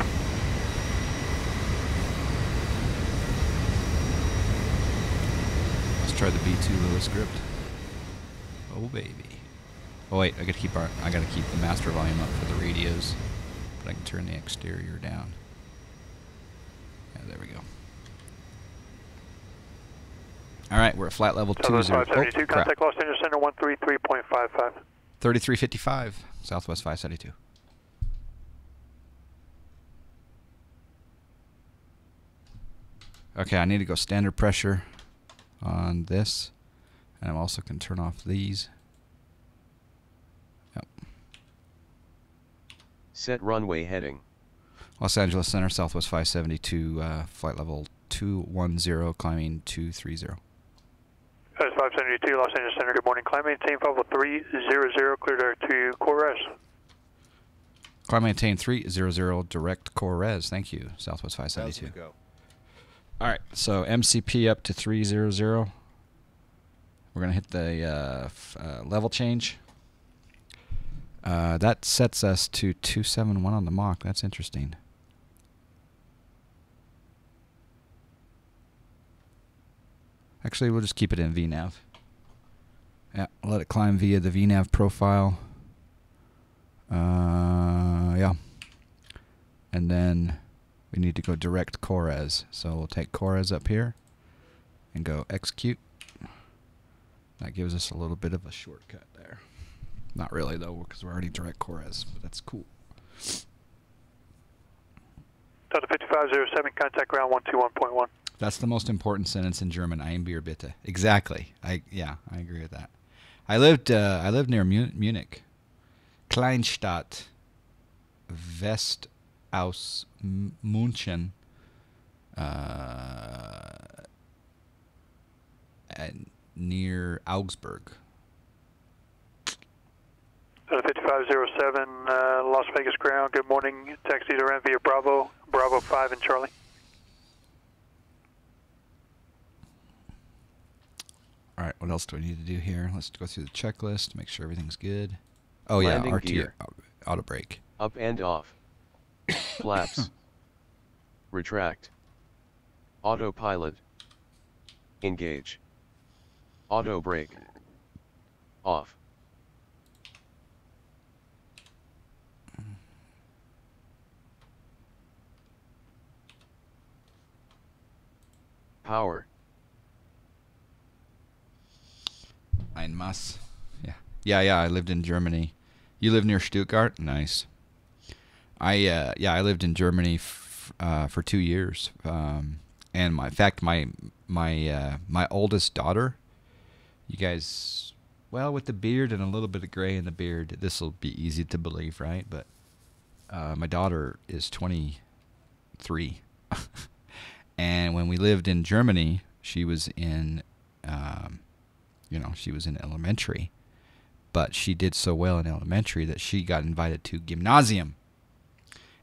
Let's try the B2 Lewis script. Oh baby. Oh wait, I gotta keep the master volume up for the radios, but I can turn the exterior down. Yeah, there we go. All right, we're at flight level 20. 572, contact Los Angeles Center 133.55. 3355, Southwest 572. Okay, I need to go standard pressure on this, and I also can turn off these. Yep. Set runway heading. Los Angeles Center, Southwest 572, flight level 210, climbing 230. That's 572, Los Angeles Center, good morning. Climb maintain level 300, clear to core res. Climb maintain 300, direct core res. Thank you, Southwest 572. All right, so MCP up to 300. We're going to hit the level change. That sets us to 271 on the Mach. That's interesting. Actually, we'll just keep it in VNAV. Yeah, let it climb via the VNav profile. Yeah. And then we need to go direct Kores. So we'll take Kores up here and go execute. That gives us a little bit of a shortcut there. Not really, though, because we're already direct Kores, but that's cool. Delta 5507, contact ground 121.1. That's the most important sentence in German. Ein Bier bitte. Exactly. I agree with that. I lived near Munich. Kleinstadt, West aus München, near Augsburg. 5507, Las Vegas ground. Good morning. Taxi to via Bravo, Bravo 5 and Charlie. All right, what else do we need to do here? Let's go through the checklist, make sure everything's good. Oh yeah, Landing RT gear. auto brake. Up and off. Flaps. Retract. Autopilot. Engage. Auto brake. Off. Power. Ein Mass. Yeah. I lived in Germany. You live near Stuttgart? Nice. I lived in Germany for 2 years. And in fact, my oldest daughter. You guys, well, with the beard and a little bit of gray in the beard, this will be easy to believe, right? But my daughter is 23. And when we lived in Germany, she was in, she was in elementary. But she did so well in elementary that she got invited to gymnasium.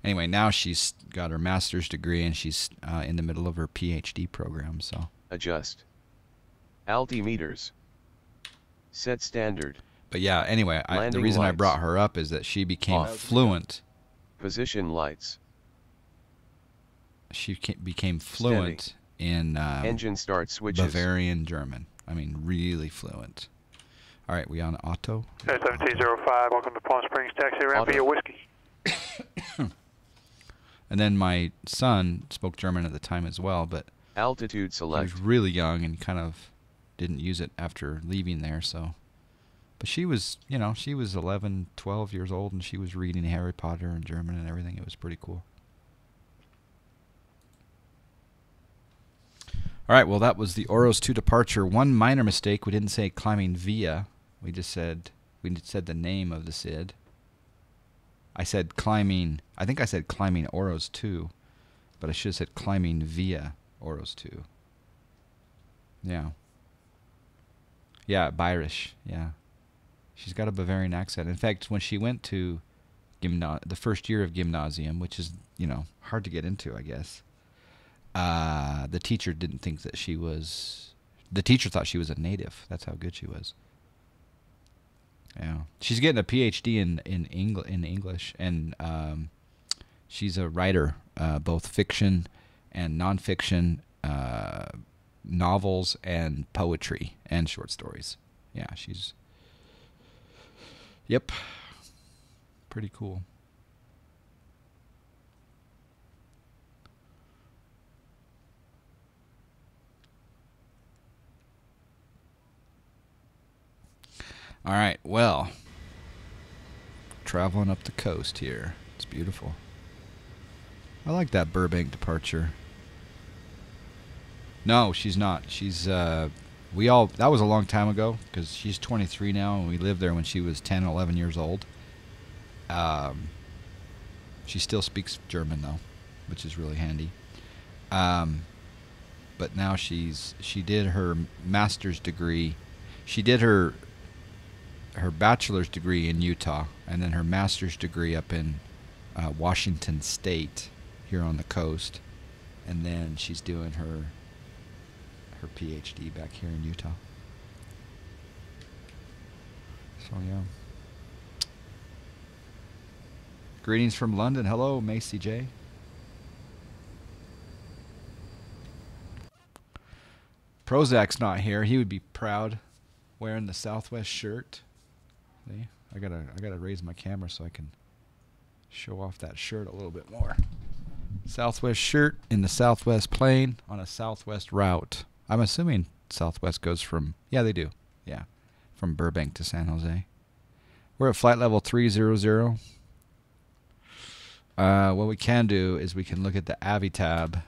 Anyway, now she's got her master's degree and she's in the middle of her PhD program. So adjust. Altimeters. Set standard. But yeah, anyway, the reason I brought her up is that she became fluent. Position lights. She became fluent in engine start switches. Bavarian German. I mean, really fluent. All right, we on auto? 1705, welcome to Palm Springs. Taxi around via Whiskey. And then my son spoke German at the time as well, but altitude select. He was really young and kind of didn't use it after leaving there. So, but she was, she was 11, 12 years old, and she was reading Harry Potter in German and everything. It was pretty cool. All right, well, that was the Oros 2 departure. One minor mistake, we didn't say climbing via. We said the name of the SID. I said climbing, I think I said climbing Oros 2, but I should have said climbing via Oros 2. Yeah. Yeah, Bayerisch, yeah. She's got a Bavarian accent. In fact, when she went to the first year of gymnasium, which is, hard to get into, I guess, the teacher didn't think that she was... The teacher thought she was a native. That's how good she was. Yeah, she's getting a PhD in English, and she's a writer, both fiction and nonfiction, novels and poetry and short stories. Yeah, she's... Yep, pretty cool. All right, well, traveling up the coast here. It's beautiful. I like that Burbank departure. No, she's not. She's, that was a long time ago, because she's 23 now, and we lived there when she was 10, 11 years old. She still speaks German, though, which is really handy. But now she did her master's degree. She did her bachelor's degree in Utah, and then her master's degree up in Washington State here on the coast, and then she's doing her PhD back here in Utah. So yeah. Greetings from London. Hello, Macy J. Prozac's not here. He would be proud. wearing the Southwest shirt. See, I gotta raise my camera so I can show off that shirt a little bit more. Southwest shirt in the Southwest plane on a Southwest route. I'm assuming Southwest goes from, yeah, they do. Yeah, from Burbank to San Jose. We're at flight level 300. What we can do is we can look at the Avitab,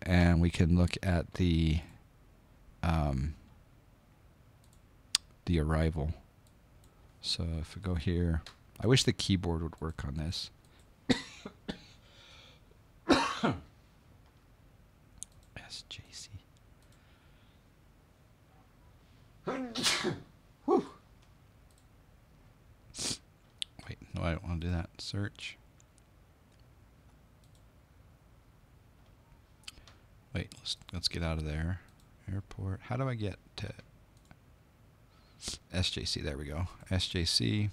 and we can look at the arrival. So if we go here, I wish the keyboard would work on this. SJC. Wait, no, I don't want to do that. Search. Wait, let's get out of there. Airport. How do I get to SJC? There we go. SJC.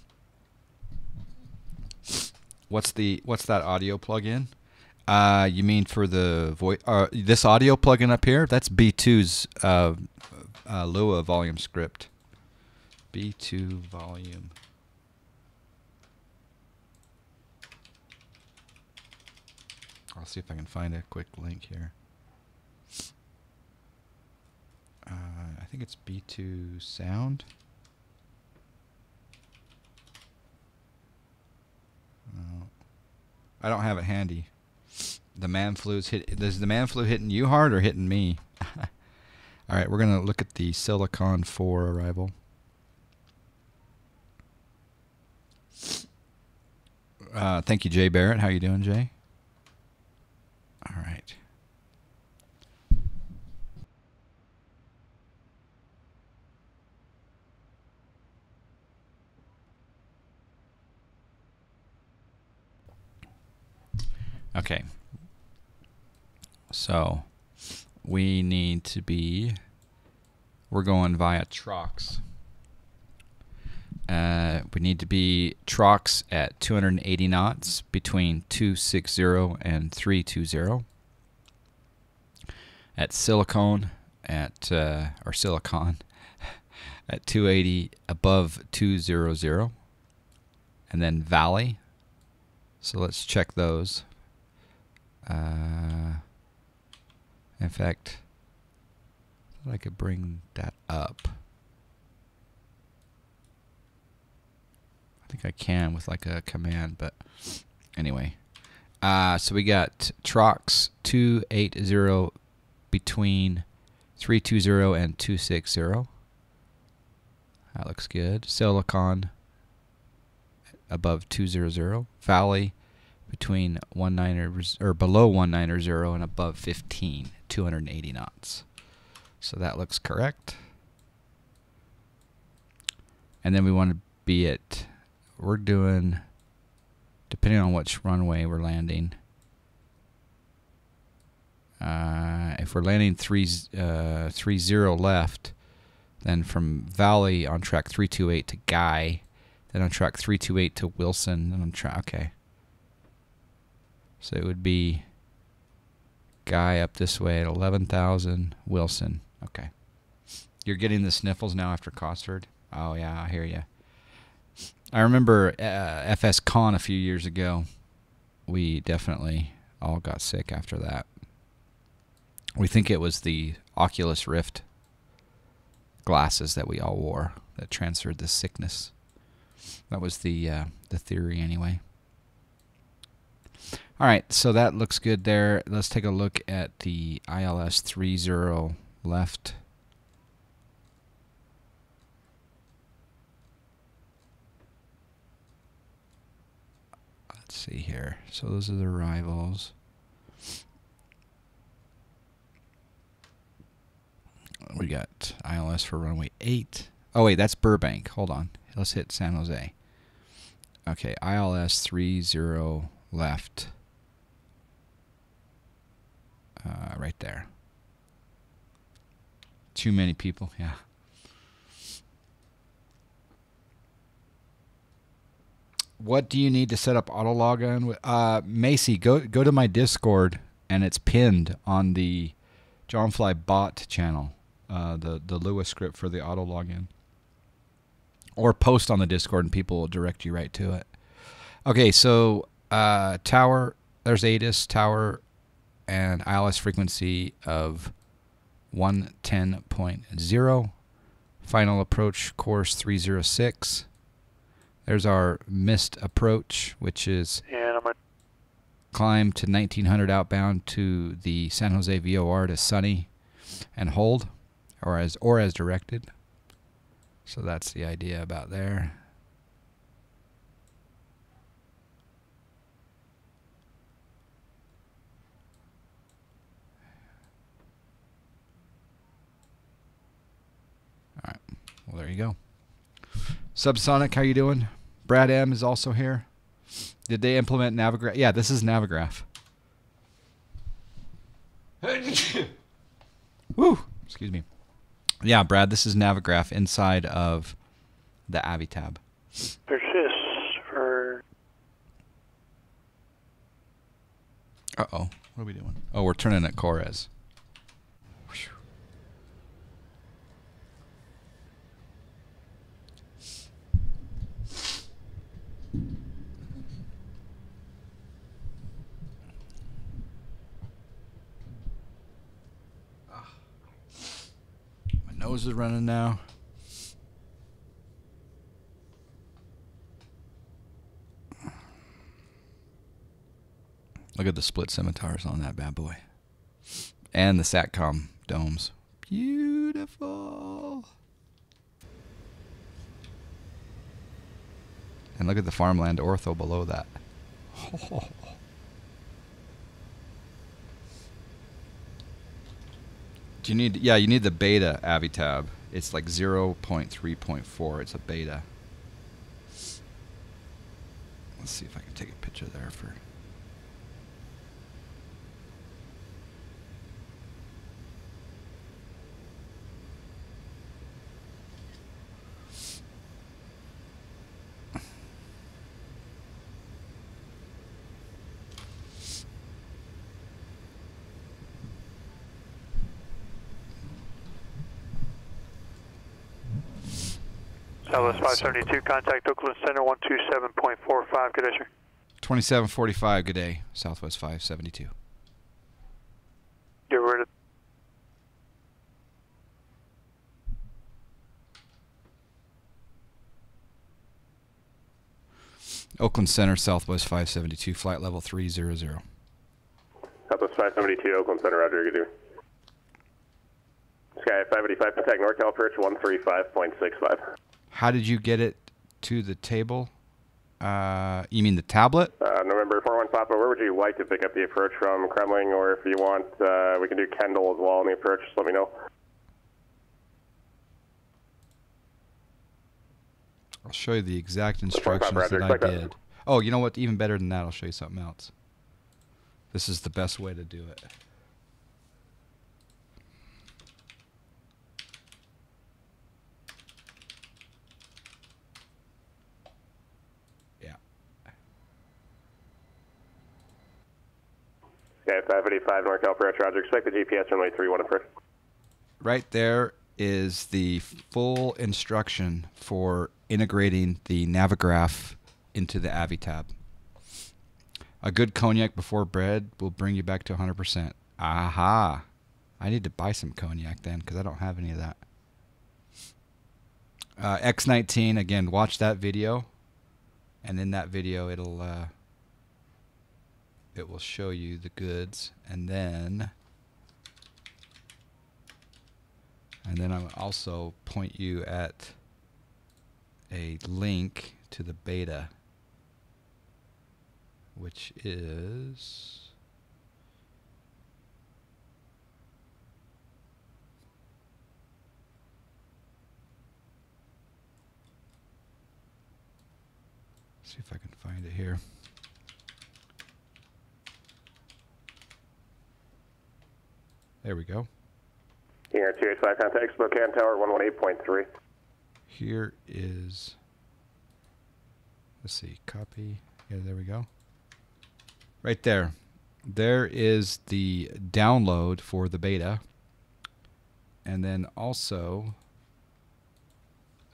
What's that audio plugin? You mean for the voice? This audio plugin up here? That's B2's Lua volume script. B2 volume. I'll see if I can find a quick link here. I think it's B2 sound. I don't have it handy. The man flu's hit. Is the man flu hitting you hard or hitting me? All right, we're gonna look at the Silicon 4 arrival. Thank you, Jay Barrett. How you doing, Jay? All right. Okay. So we need to be, we're going via Trox. We need to be Trox at 280 knots between 260 and 320. At Silicon at or Silicon at 280 above 200, and then Valley. So let's check those. In fact, I thought I could bring that up. I think I can with like a command, but anyway. So we got Trox 280 between 320 and 260. That looks good. Silicon above 200. Valley between 190 or below 190 and above 15, 280 knots. So that looks correct. And then we want to be at, we're doing, depending on which runway we're landing. If we're landing 30 left, then from Valley on track 328 to Guy, then on track 328 to Wilson, and on track, okay. So it would be Guy up this way at 11,000, Wilson. Okay. You're getting the sniffles now after Cosford? Oh, yeah, I hear you. I remember FS Con a few years ago. We definitely all got sick after that. We think it was the Oculus Rift glasses that we all wore that transferred the sickness. That was the theory anyway. All right, so that looks good there. Let's take a look at the ILS 30 left. Let's see here. So those are the arrivals. We got ILS for runway 8. Oh, wait, that's Burbank. Hold on. Let's hit San Jose. Okay, ILS 30 left. Right there. Too many people, yeah. What do you need to set up auto login? Macy, go to my Discord, and it's pinned on the Johnfly bot channel. The Lua script for the auto login. Or post on the Discord and people will direct you right to it. Okay, so tower, there's ATIS, tower, and ILS frequency of 110.0. Final approach course 306. There's our missed approach, which is climb to 1900 outbound to the San Jose VOR to Sunny and hold, or as directed. So that's the idea about there. All right. Well, there you go. Subsonic, how you doing? Brad M is also here. Did they implement Navigraph? Yeah, this is Navigraph. Woo! Excuse me. Yeah, Brad, this is Navigraph inside of the Avitab. Persist for... Uh-oh. What are we doing? Oh, we're turning at Kores. My nose is running now. Look at the split scimitars on that bad boy. And the SATCOM domes. Beautiful. And look at the farmland ortho below that. Oh. Do you need, yeah, you need the beta Avitab. It's like 0.3.4. It's a beta. Let's see if I can take a picture there for... Southwest 572, contact Oakland Center 127.45. Good day, sir. 2745, good day. Southwest 572. Get rid of... Oakland Center, Southwest 572, flight level 300. Southwest 572, Oakland Center, roger, good day. Sky 585, contact NorCal approach 135.65. How did you get it to the table? You mean the tablet? November 41 Papa, where would you like to pick up the approach from? Kremling, or if you want, we can do Kendall as well on the approach, just let me know. I'll show you the exact instructions that I did. Oh, you know what? Even better than that, I'll show you something else. This is the best way to do it. Yeah. Okay, 585 NorCal approach, roger. Expect the GPS runway 31 approach. Right there is the full instruction for integrating the Navigraph into the Avitab. A good cognac before bed will bring you back to 100%. Aha! I need to buy some cognac then, because I don't have any of that. X19, again, watch that video, and in that video it will show you the goods, and then I'll also point you at a link to the beta, which is see if I can find it here. There we go. Here, 285 contact Spokane Tower 118.3. Here is, let's see, copy. Yeah, there we go. Right there. There is the download for the beta. And then also,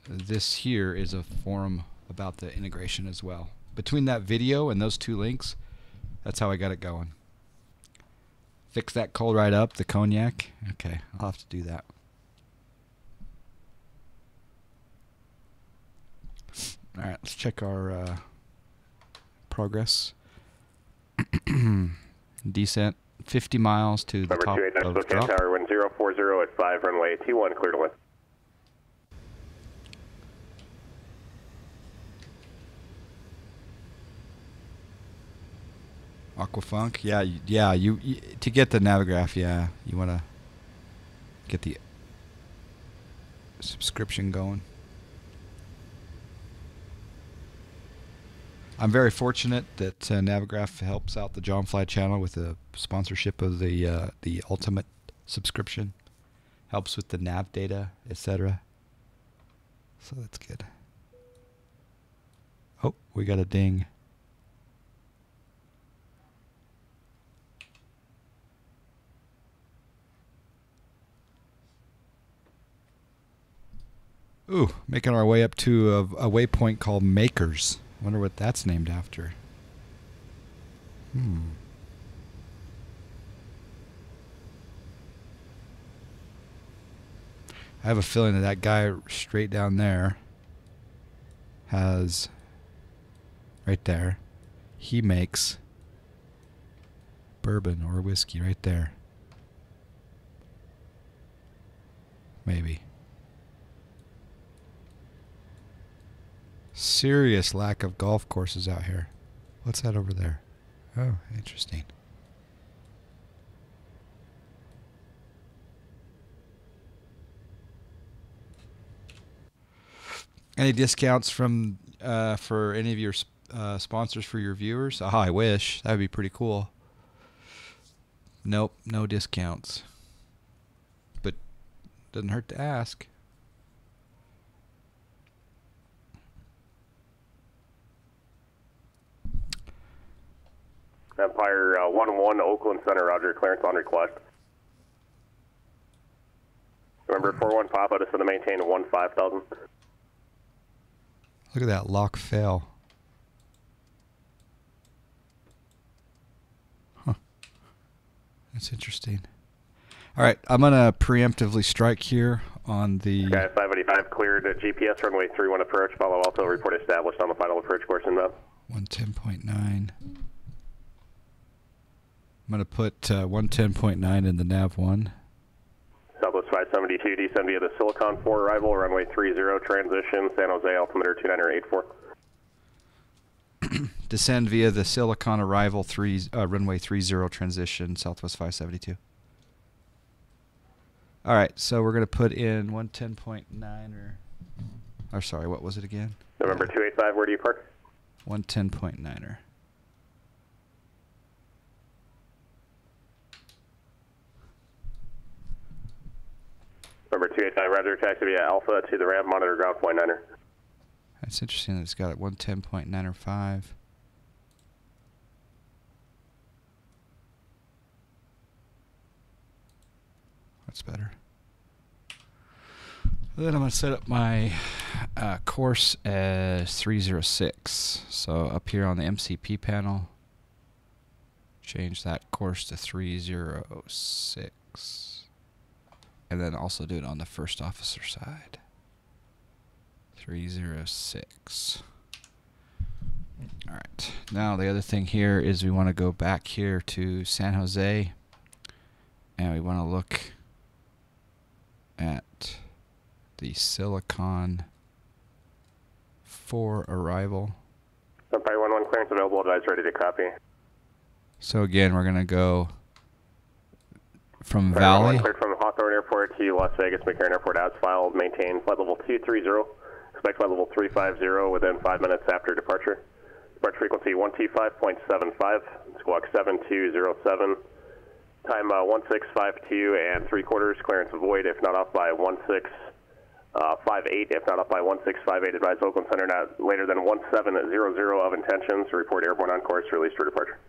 this here is a forum about the integration as well. Between that video and those 2 links, that's how I got it going. Fix that cold right up, the cognac. Okay, I'll have to do that. All right, let's check our progress. Descent 50 miles to the top of the drop. Tower, wind 040 at 5, runway T1, clear to land. Aquafunk, yeah, you to get the Navigraph, yeah, you want to get the subscription going. I'm very fortunate that Navigraph helps out the John Fly channel with the sponsorship of the Ultimate subscription. Helps with the nav data, etc. So that's good. Oh, we got a ding. Ooh, making our way up to a waypoint called Makers. Wonder what that's named after. I have a feeling that that guy straight down there has, right there, he makes bourbon or whiskey right there. Maybe. Serious lack of golf courses out here. What's that over there? Oh, interesting. Any discounts from for any of your sponsors for your viewers? Oh, I wish. That would be pretty cool. Nope, no discounts. But doesn't hurt to ask. Empire 1-1, Oakland Center, roger, clearance on request. Remember 4-1 Papa, just to maintain 15,000. Look at that lock fail. Huh. That's interesting. All right, I'm going to preemptively strike here on the... Okay, 585 cleared at GPS, runway 31 approach, follow Alto, report established on the final approach course inbound. 110.9. I'm going to put 110.9 in the nav1. Southwest 572, descend via the Silicon 4 arrival, runway 30, transition, San Jose, altimeter 2984. Descend via the Silicon arrival, runway 30, transition, Southwest 572. All right, so we're going to put in 110.9 or sorry, what was it again? November 285, where do you park? 110.9er. Number 285, roger, taxi via Alpha to the ramp, monitor ground point 9er. That's interesting that it's got it 110.905. That's better. Then I'm going to set up my course as 306. So up here on the MCP panel, change that course to 306. And then also do it on the first officer side. 306. Alright. Now the other thing here is we want to go back here to San Jose. And we want to look at the Silicon 4 arrival. Empire 1-1 clearance available, advise ready to copy. So again, we're going to go from Valley. Cleared from Hawthorne Airport to Las Vegas McCarran Airport as filed. Maintain flight level 230. Expect flight level 350 within 5 minutes after departure. Departure frequency 125.75. Squawk 7207. Time 1652 and 3/4. Clearance avoid if not off by 1658. If not off by 1658, advise Oakland Center not later than 1700 of intentions. Report airborne on course. Release for departure.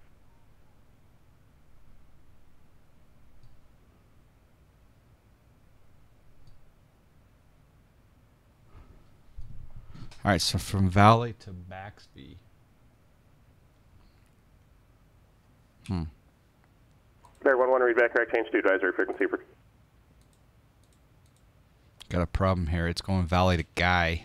All right, so from Valley to Baxby. There, 1-1, read back, correct, change to advisory frequency. Got a problem here. It's going Valley to Guy.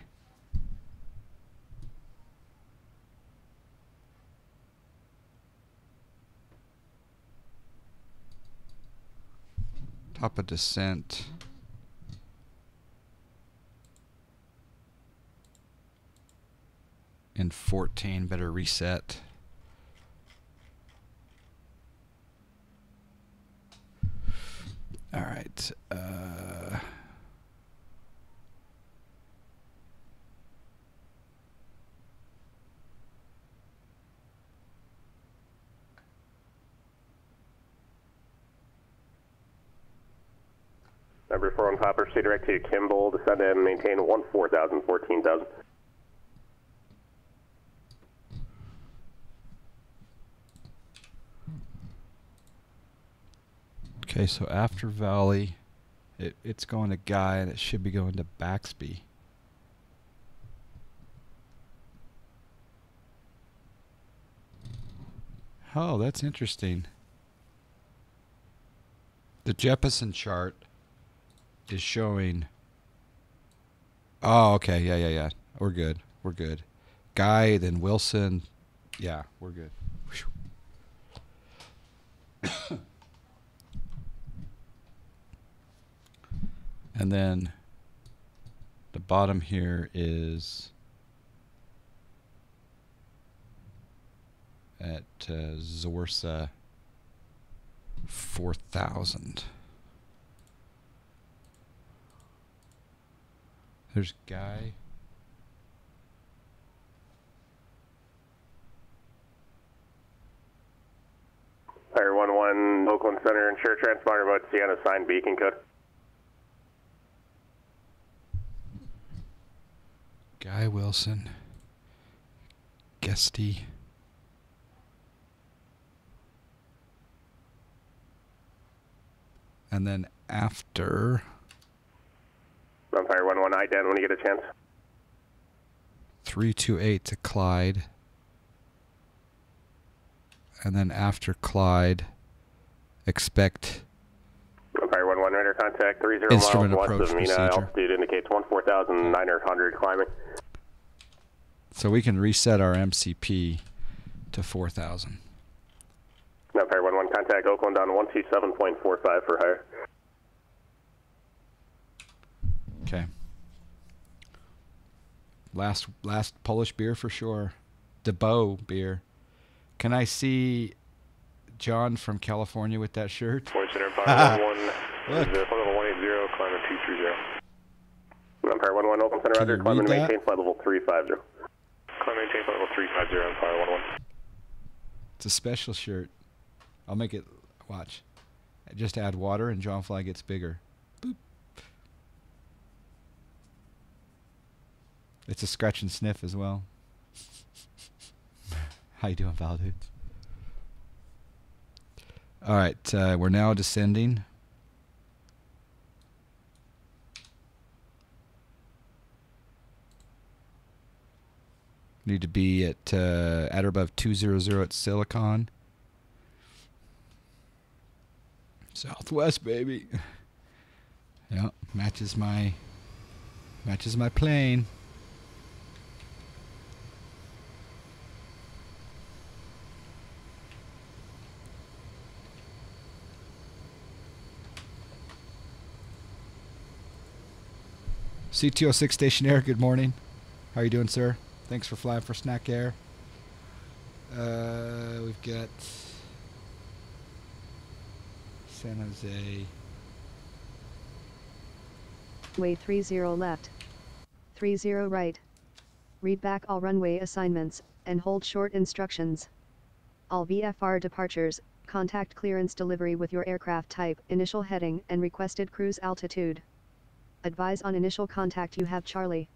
Top of descent. In 14, better reset. All right. Number 4 on Popper, stay direct to Kimball, descend and maintain 14,000, 14,000. Okay, so after Valley, it's going to Guy, and it should be going to Baxby. Oh, that's interesting. The Jeppesen chart is showing... Oh, okay, yeah. We're good. Guy, then Wilson. Yeah, we're good. And then the bottom here is at Zorsa 4,000. There's Guy. Fire 1-1, Oakland Center, ensure transponder mode, Sienna sign beacon code. Guy Wilson. Guesty. And then after... Fire 1-1, IDEN when you get a chance. 328 to Clyde. And then after Clyde, expect... Fire 1-1, radar contact, 30 instrument miles approach west of Mina, procedure. altitude indicates 14,900 climbing. So we can reset our MCP to 4,000. Fire 1-1, contact Oakland on 127.45 for higher. Okay. Last Polish beer for sure. ZIbo beer. Can I see John from California with that shirt? Point center, Empire 1-1, level 180, climbing 230. Empire 1-1, Oakland Center, roger, climb and maintain flight level 350. Climb and maintain flight level 350, Empire 1-1. It's a special shirt. I'll make it, watch. Just add water and John Fly gets bigger. Boop. It's a scratch and sniff as well. How you doing, Val dudes? All right, we're now descending. Need to be at or above 200 at Silicon. Southwest, baby. Yeah, matches my plane. CT06 Station Air, good morning. How are you doing, sir? Thanks for flying for Snack Air. We've got San Jose. Way 30 left. 30 right. Read back all runway assignments, and hold short instructions. All VFR departures, contact clearance delivery with your aircraft type, initial heading, and requested cruise altitude. Advise on initial contact you have Charlie.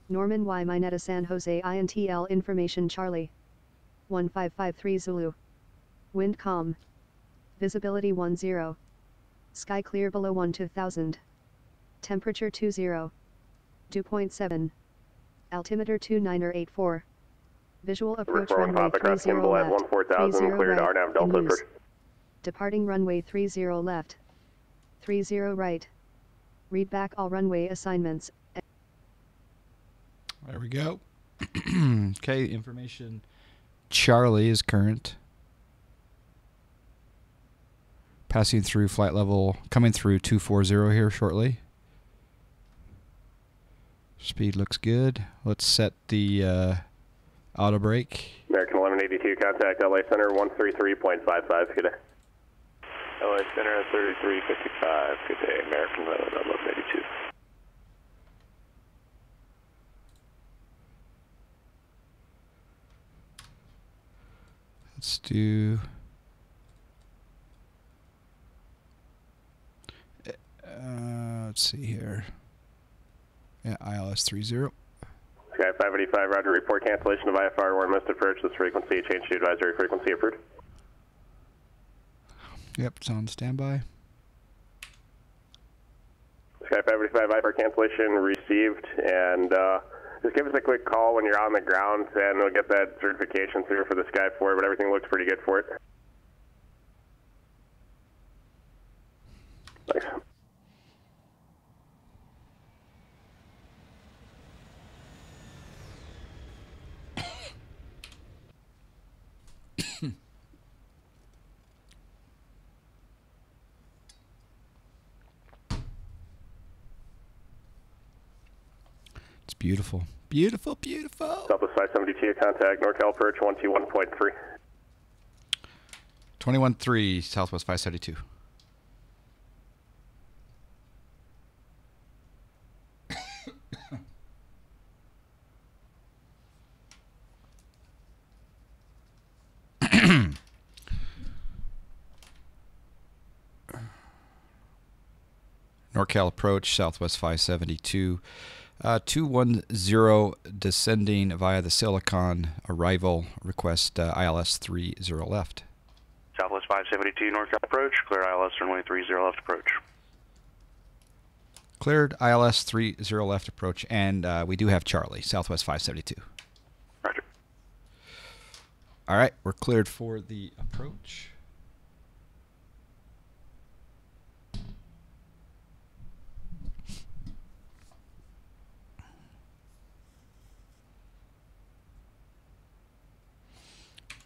Norman Y. Mineta San Jose INTL information Charlie. 1553 Zulu. Wind calm. Visibility 10. Sky clear below 12,000. Temperature 20. Dew point 7. Altimeter 2984. Visual approach Reform runway Papa Cross 30 Gimbal at left, 14,000, 30 cleared right, RNAV Delta in use. approach. Departing runway 30 left, 30 right. Read back all runway assignments. There we go. Okay, information. Charlie is current. Passing through flight level, coming through 240 here shortly. Speed looks good. Let's set the auto brake. American 1182, contact LA Center 133.55. Good day. LA Center 3355. Good day. American 1182. Let's do. Let's see here. Yeah, ILS 30. Sky 585, roger. Report cancellation of IFR warn missed approach. This frequency change to advisory frequency approved. Yep, it's on standby. Sky 585, IFR cancellation received, and just give us a quick call when you're on the ground, and we'll get that certification through for the Sky 4, but everything looks pretty good for it. Thanks. It's beautiful. Beautiful, beautiful. Southwest 572, contact NorCal approach 121.3. 21-3, Southwest 572. NorCal approach, Southwest 572. 210 descending via the Silicon arrival. Request ILS 30 left. Southwest 572 NorCal approach. Clear ILS runway 30 left approach. Cleared ILS 30 left approach, and we do have Charlie, Southwest 572. Roger. All right, we're cleared for the approach.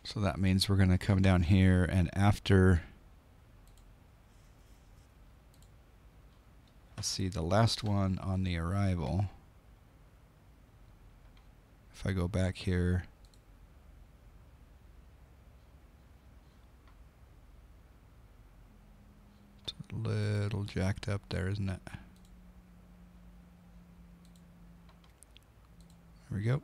So that means we're going to come down here, and after, let's see, the last one on the arrival, if I go back here, it's a little jacked up there, isn't it? There we go.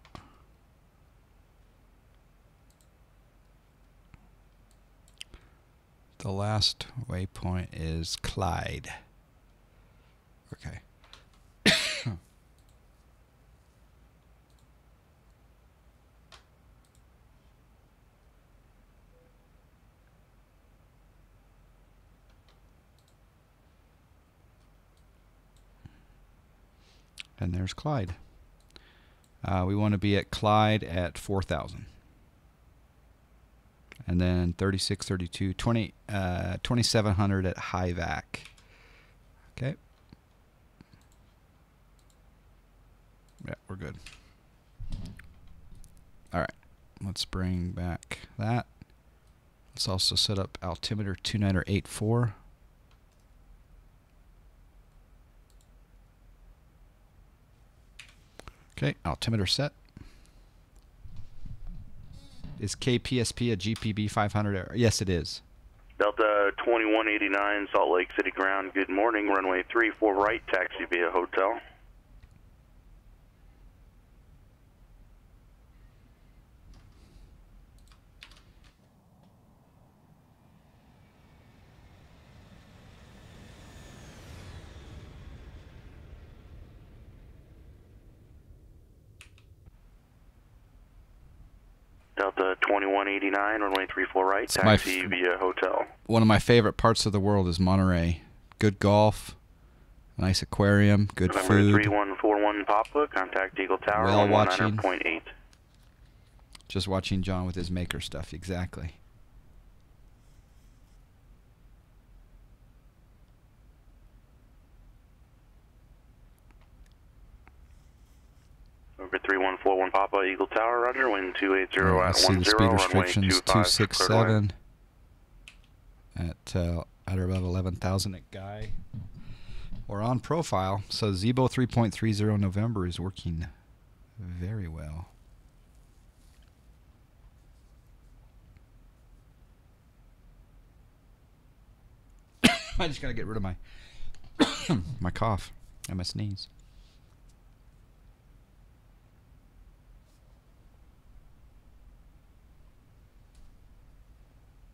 The last waypoint is Clyde. Okay. And there's Clyde. We want to be at Clyde at 4,000. And then 36, 32, 2700 at high vac. Okay. Yeah, we're good. All right. Let's bring back that. Let's also set up altimeter 2984. Okay, altimeter set. Is KPSP a GPB 500? Yes, it is. Delta 2189, Salt Lake City ground. Good morning. Runway 34 right, taxi via hotel. Delta 2189, runway 34 right, taxi via hotel. One of my favorite parts of the world is Monterey. Good golf, Nice aquarium, good November food. 3141 Papa, contact Eagle Tower Whale on watching. 19.8. Just watching John with his maker stuff, exactly. Over 3141 Papa, Eagle Tower, roger, wind 280 I at see 10, the speed runway restrictions, 25, cleared away. 267 at or above 11,000 at Guy. We're on profile, so ZIbo 3.30 November is working very well. I just gotta get rid of my my cough and my sneeze.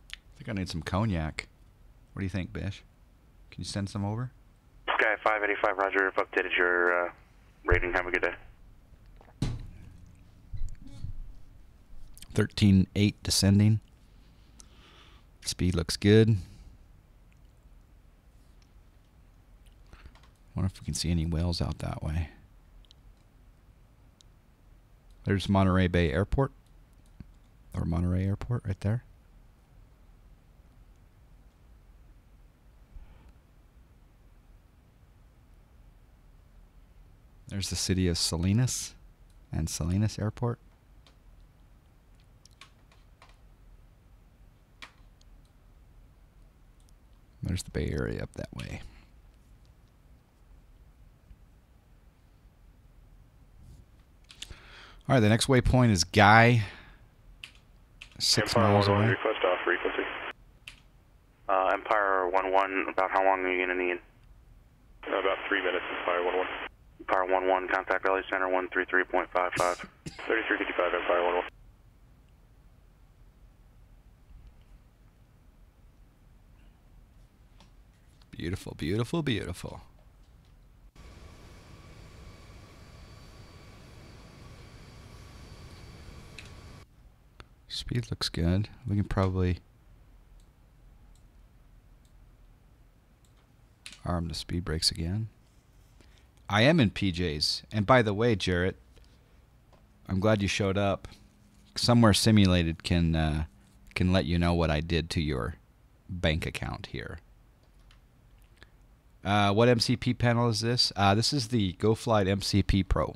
I think I need some cognac. What do you think, Bish? Can you send some over? Sky 585, roger, if updated your rating, have a good day. 13.8 descending. Speed looks good. Wonder if we can see any whales out that way. There's Monterey Bay Airport. Or Monterey Airport right there. There's the city of Salinas and Salinas Airport. There's the Bay Area up that way. All right, the next waypoint is Guy. 6 miles away. Request off frequency. Empire 11, about how long are you going to need? About 3 minutes, Empire 11. Empire 11, contact Valley Center 133.55. 3355, Empire 11. Beautiful, beautiful, beautiful. Speed looks good. We can probably arm the speed brakes again. I am in PJs. And by the way, Jarrett, I'm glad you showed up. Somewhere Simulated can let you know what I did to your bank account here. What MCP panel is this? This is the GoFlight MCP Pro.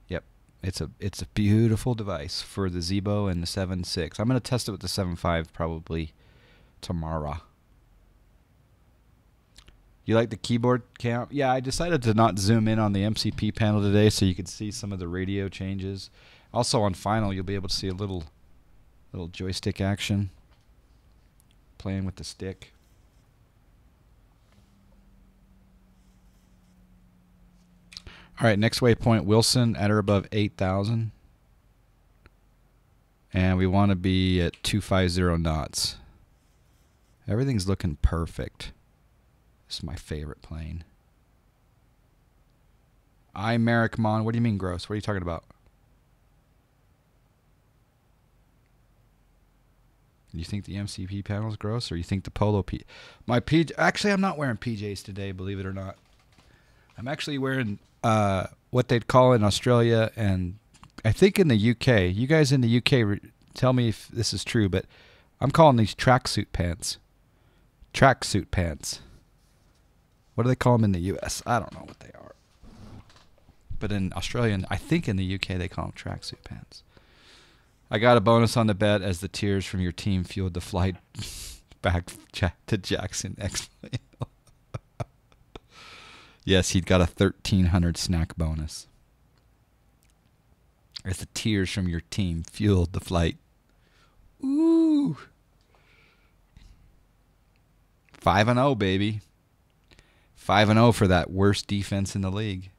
Yep, it's a beautiful device for the ZIbo and the 7.6. I'm going to test it with the 7.5 probably tomorrow. You like the keyboard cam? Yeah, I decided to not zoom in on the MCP panel today so you could see some of the radio changes. Also on final, you'll be able to see a little joystick action, playing with the stick. All right, next waypoint, Wilson, at or above 8,000. And we want to be at 250 knots. Everything's looking perfect. This is my favorite plane. Merrick Mon. What do you mean gross? What are you talking about? You think the MCP panel is gross, or you think the Polo P? My PJ. Actually, I'm not wearing PJs today, believe it or not. I'm actually wearing what they'd call in Australia and I think in the UK. You guys in the UK, tell me if this is true, but I'm calling these tracksuit pants. Tracksuit pants. What do they call them in the US? I don't know what they are. But in Australia, and I think in the UK, they call them tracksuit pants. I got a bonus on the bet as the tears from your team fueled the flight back to Jackson. Excellent. Yes, he'd got a 1,300 snack bonus. As the tears from your team fueled the flight. Ooh. 5-0, baby. 5-0 for that worst defense in the league.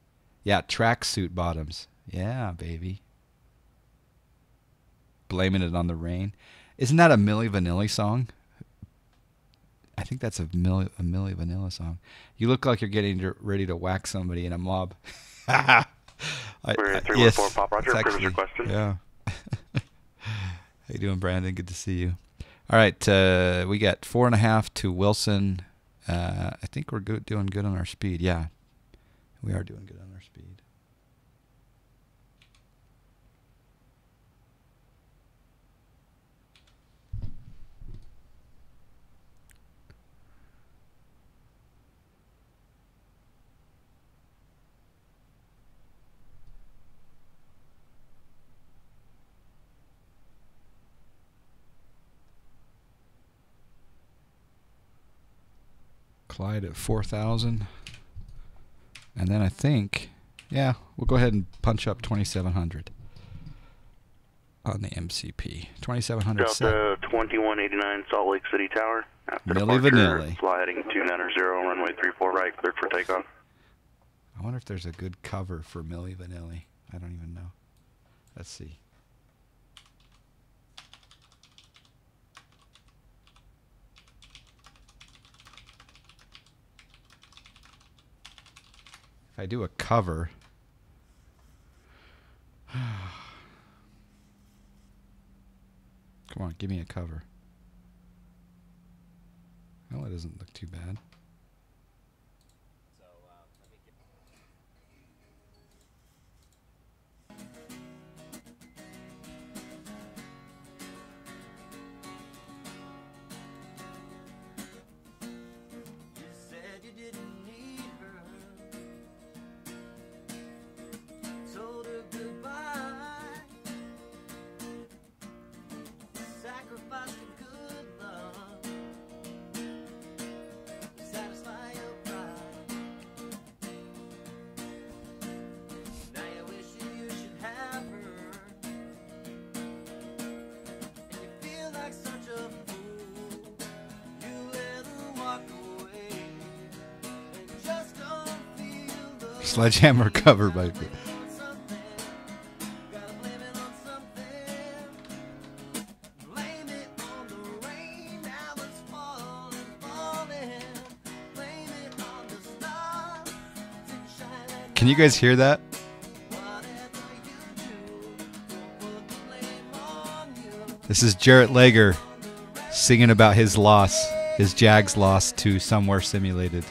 Yeah, tracksuit bottoms. Yeah, baby. Blaming it on the rain. Isn't that a Milli Vanilli song? I think that's a Milli Vanilli song. You look like you're getting ready to whack somebody in a mob. We're 314 Pop Roger. Previous your question. Yeah. How you doing, Brandon? Good to see you. All right, we got 4.5 to Wilson I think we're doing good on our speed. Yeah, we are doing good on our speed. Clyde at 4,000. And then I think, yeah, we'll go ahead and punch up 2,700 on the MCP. 2,700 Delta 2189 Salt Lake City Tower. After Milli departure, Vanilli. fly heading 290, runway 34 right, cleared for takeoff. I wonder if there's a good cover for Milli Vanilli. I don't even know. Let's see. If I do a cover, come on, give me a cover. Well, it doesn't look too bad. Sledgehammer cover by Can you guys hear that? This is Jarrett Lager singing about his loss, his Jags loss to Somewhere Simulated.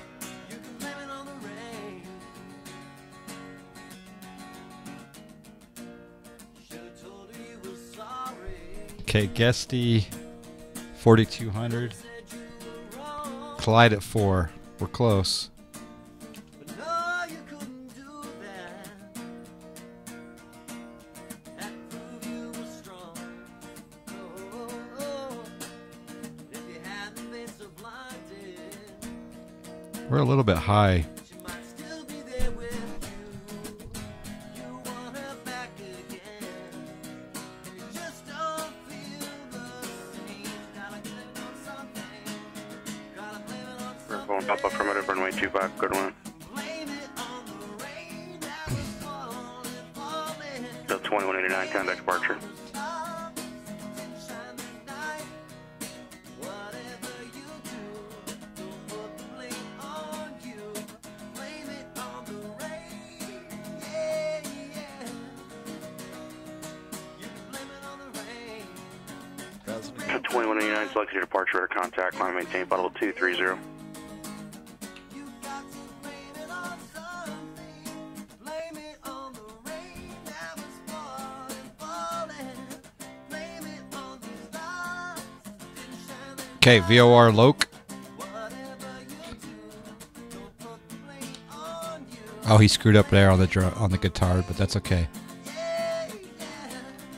Okay, Guesty, 4,200. Clyde at 4. We're close. We're a little bit high. Pop up primitive runway 25, good one. Delta 2189, contact departure. Delta 2189, select your departure or contact line, maintain flight level 230. Okay, VOR Loke. Oh, he screwed up there on the guitar, but that's okay.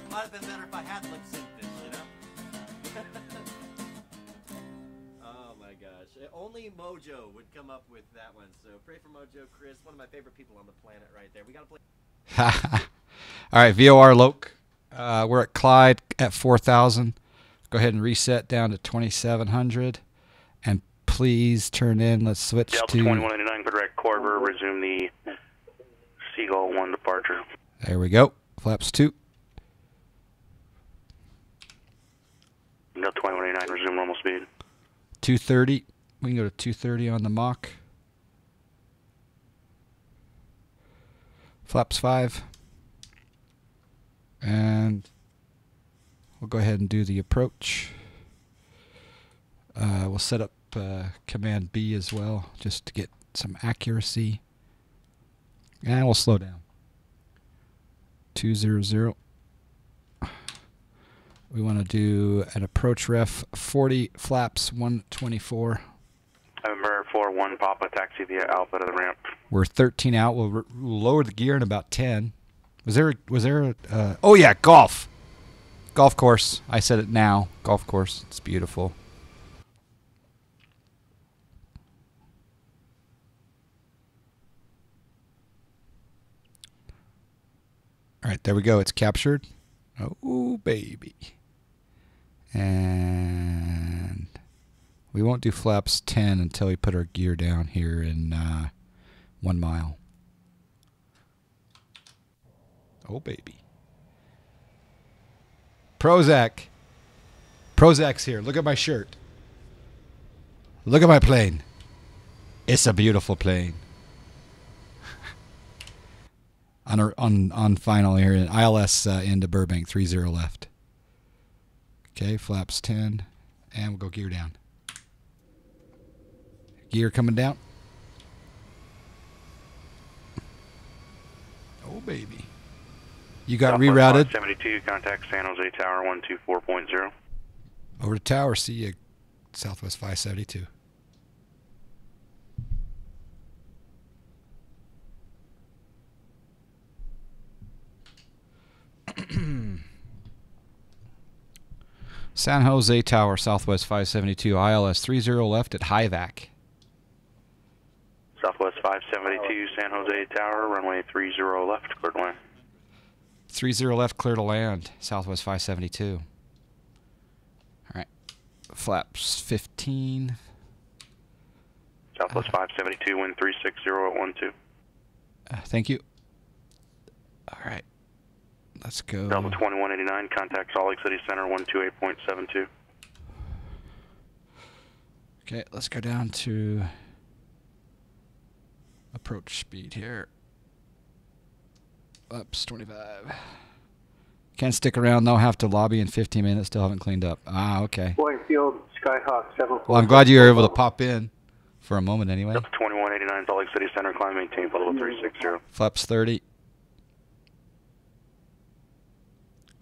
Might have been better if I had lip sync this, you know? Oh my gosh. Only Mojo would come up with that one. So pray for Mojo, Chris. One of my favorite people on the planet right there. We gotta play. All right, VOR Loke. We're at Clyde at 4,000. Go ahead and reset down to 2,700. And please turn in. Let's switch Delta to 2189, correct Corver. Resume the Seagull 1 departure. There we go. Flaps 2. Delta 2189, resume normal speed. 230. We can go to 230 on the Mach. Flaps 5. And we'll go ahead and do the approach. We'll set up Command B as well, just to get some accuracy. And we'll slow down. 200. We want to do an approach ref 40 flaps 124. November 41 Papa, taxi via Alpha to the ramp. We're 13 out. We'll lower the gear in about 10. Was there a oh yeah, golf course. I said it now. Golf course. It's beautiful. All right, there we go. It's captured. Oh, baby. And we won't do flaps 10 until we put our gear down here in 1 mile. Oh, baby. Prozac. Prozac's here. Look at my shirt. Look at my plane. It's a beautiful plane. On final here in ILS into Burbank, 30 left. Okay, flaps 10, and we'll go gear down. Gear coming down. Oh, baby. You got rerouted. 72, contact San Jose Tower 124.0. Over to tower, see you, Southwest 572. San Jose Tower, Southwest 572, ILS 30 left at HIVAC. Southwest 572, San Jose Tower, runway 30 left, clear to land. 30 left, clear to land, Southwest 572. All right, flaps 15. Southwest 572, wind 360 at 12. Thank you. All right. Let's go. Delta 2189, contact Salt Lake City Center 128.72. Okay, let's go down to approach speed here. Ups 25. Can't stick around. They'll have to lobby in 15 minutes. Still haven't cleaned up. Ah, okay. Boeing Field, Skyhawk 74. Well, I'm glad you were able to pop in for a moment anyway. Delta 2189, Salt Lake City Center, climb maintain, level 360. Flaps 30.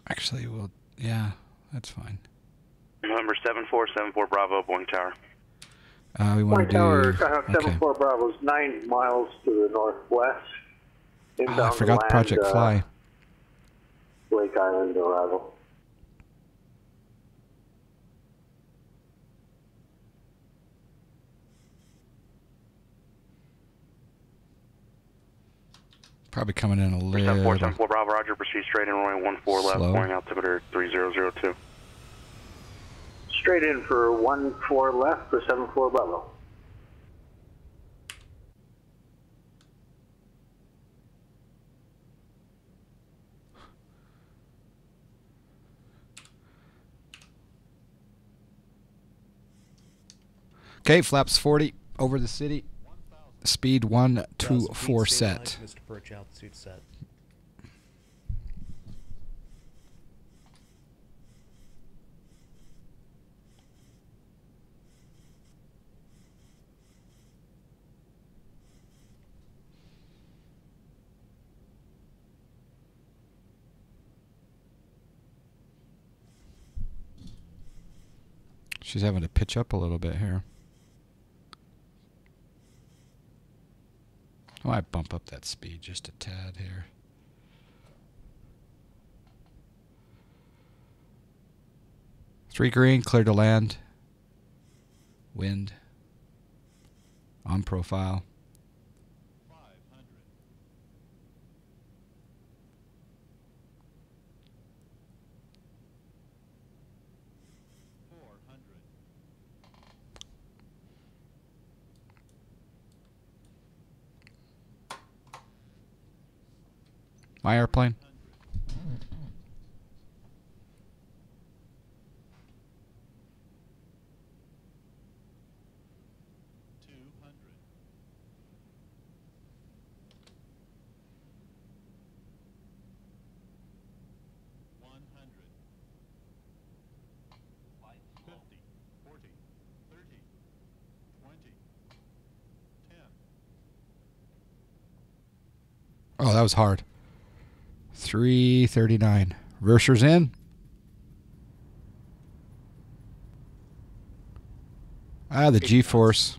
Actually, well, yeah, that's fine. November 7474 Bravo, Boeing Tower. We want to do... Tower, Skyhawk 74 Bravo is 9 miles to the northwest. I forgot Project Fly. Lake Island arrival. Probably coming in a little... 7474 Bravo, roger, proceed straight in, runway 14 left, pouring altimeter 3002. Straight in for 14 left for 74 Bravo. Okay, flaps 40 over the city. Speed 124 set. Mr. Perch, altitude set. She's having to pitch up a little bit here. I might bump up that speed just a tad here. Three green, clear to land. Wind. On profile. 500. 400. My airplane. 200. 100. 50, 40, 30, Oh, that was hard. 339. Reversers in. Ah, the G-force.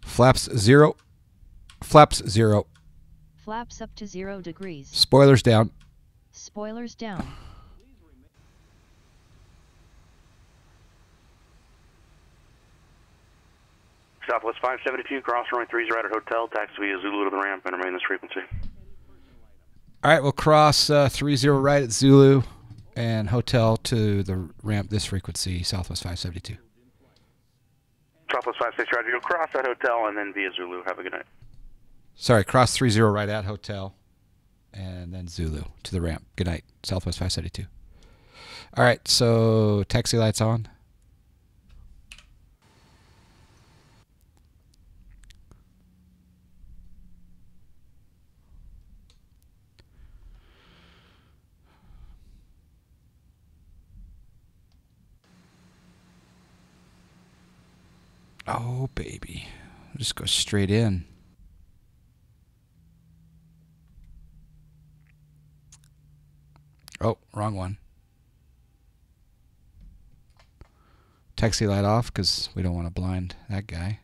Flaps 0. Flaps 0. Flaps up to 0 degrees. Spoilers down. Spoilers down. Southwest 572, cross runway 30 right at hotel, taxi via Zulu to the ramp and remain this frequency. All right, we'll cross 30 right at Zulu and hotel to the ramp this frequency, Southwest 572. Southwest 560 right, you'll cross that hotel and then via Zulu. Have a good night. Sorry, cross 30 right at hotel and then Zulu to the ramp. Good night, Southwest 572. All right, so taxi lights on. Oh, baby. Just go straight in. Oh, wrong one. Taxi light off because we don't want to blind that guy.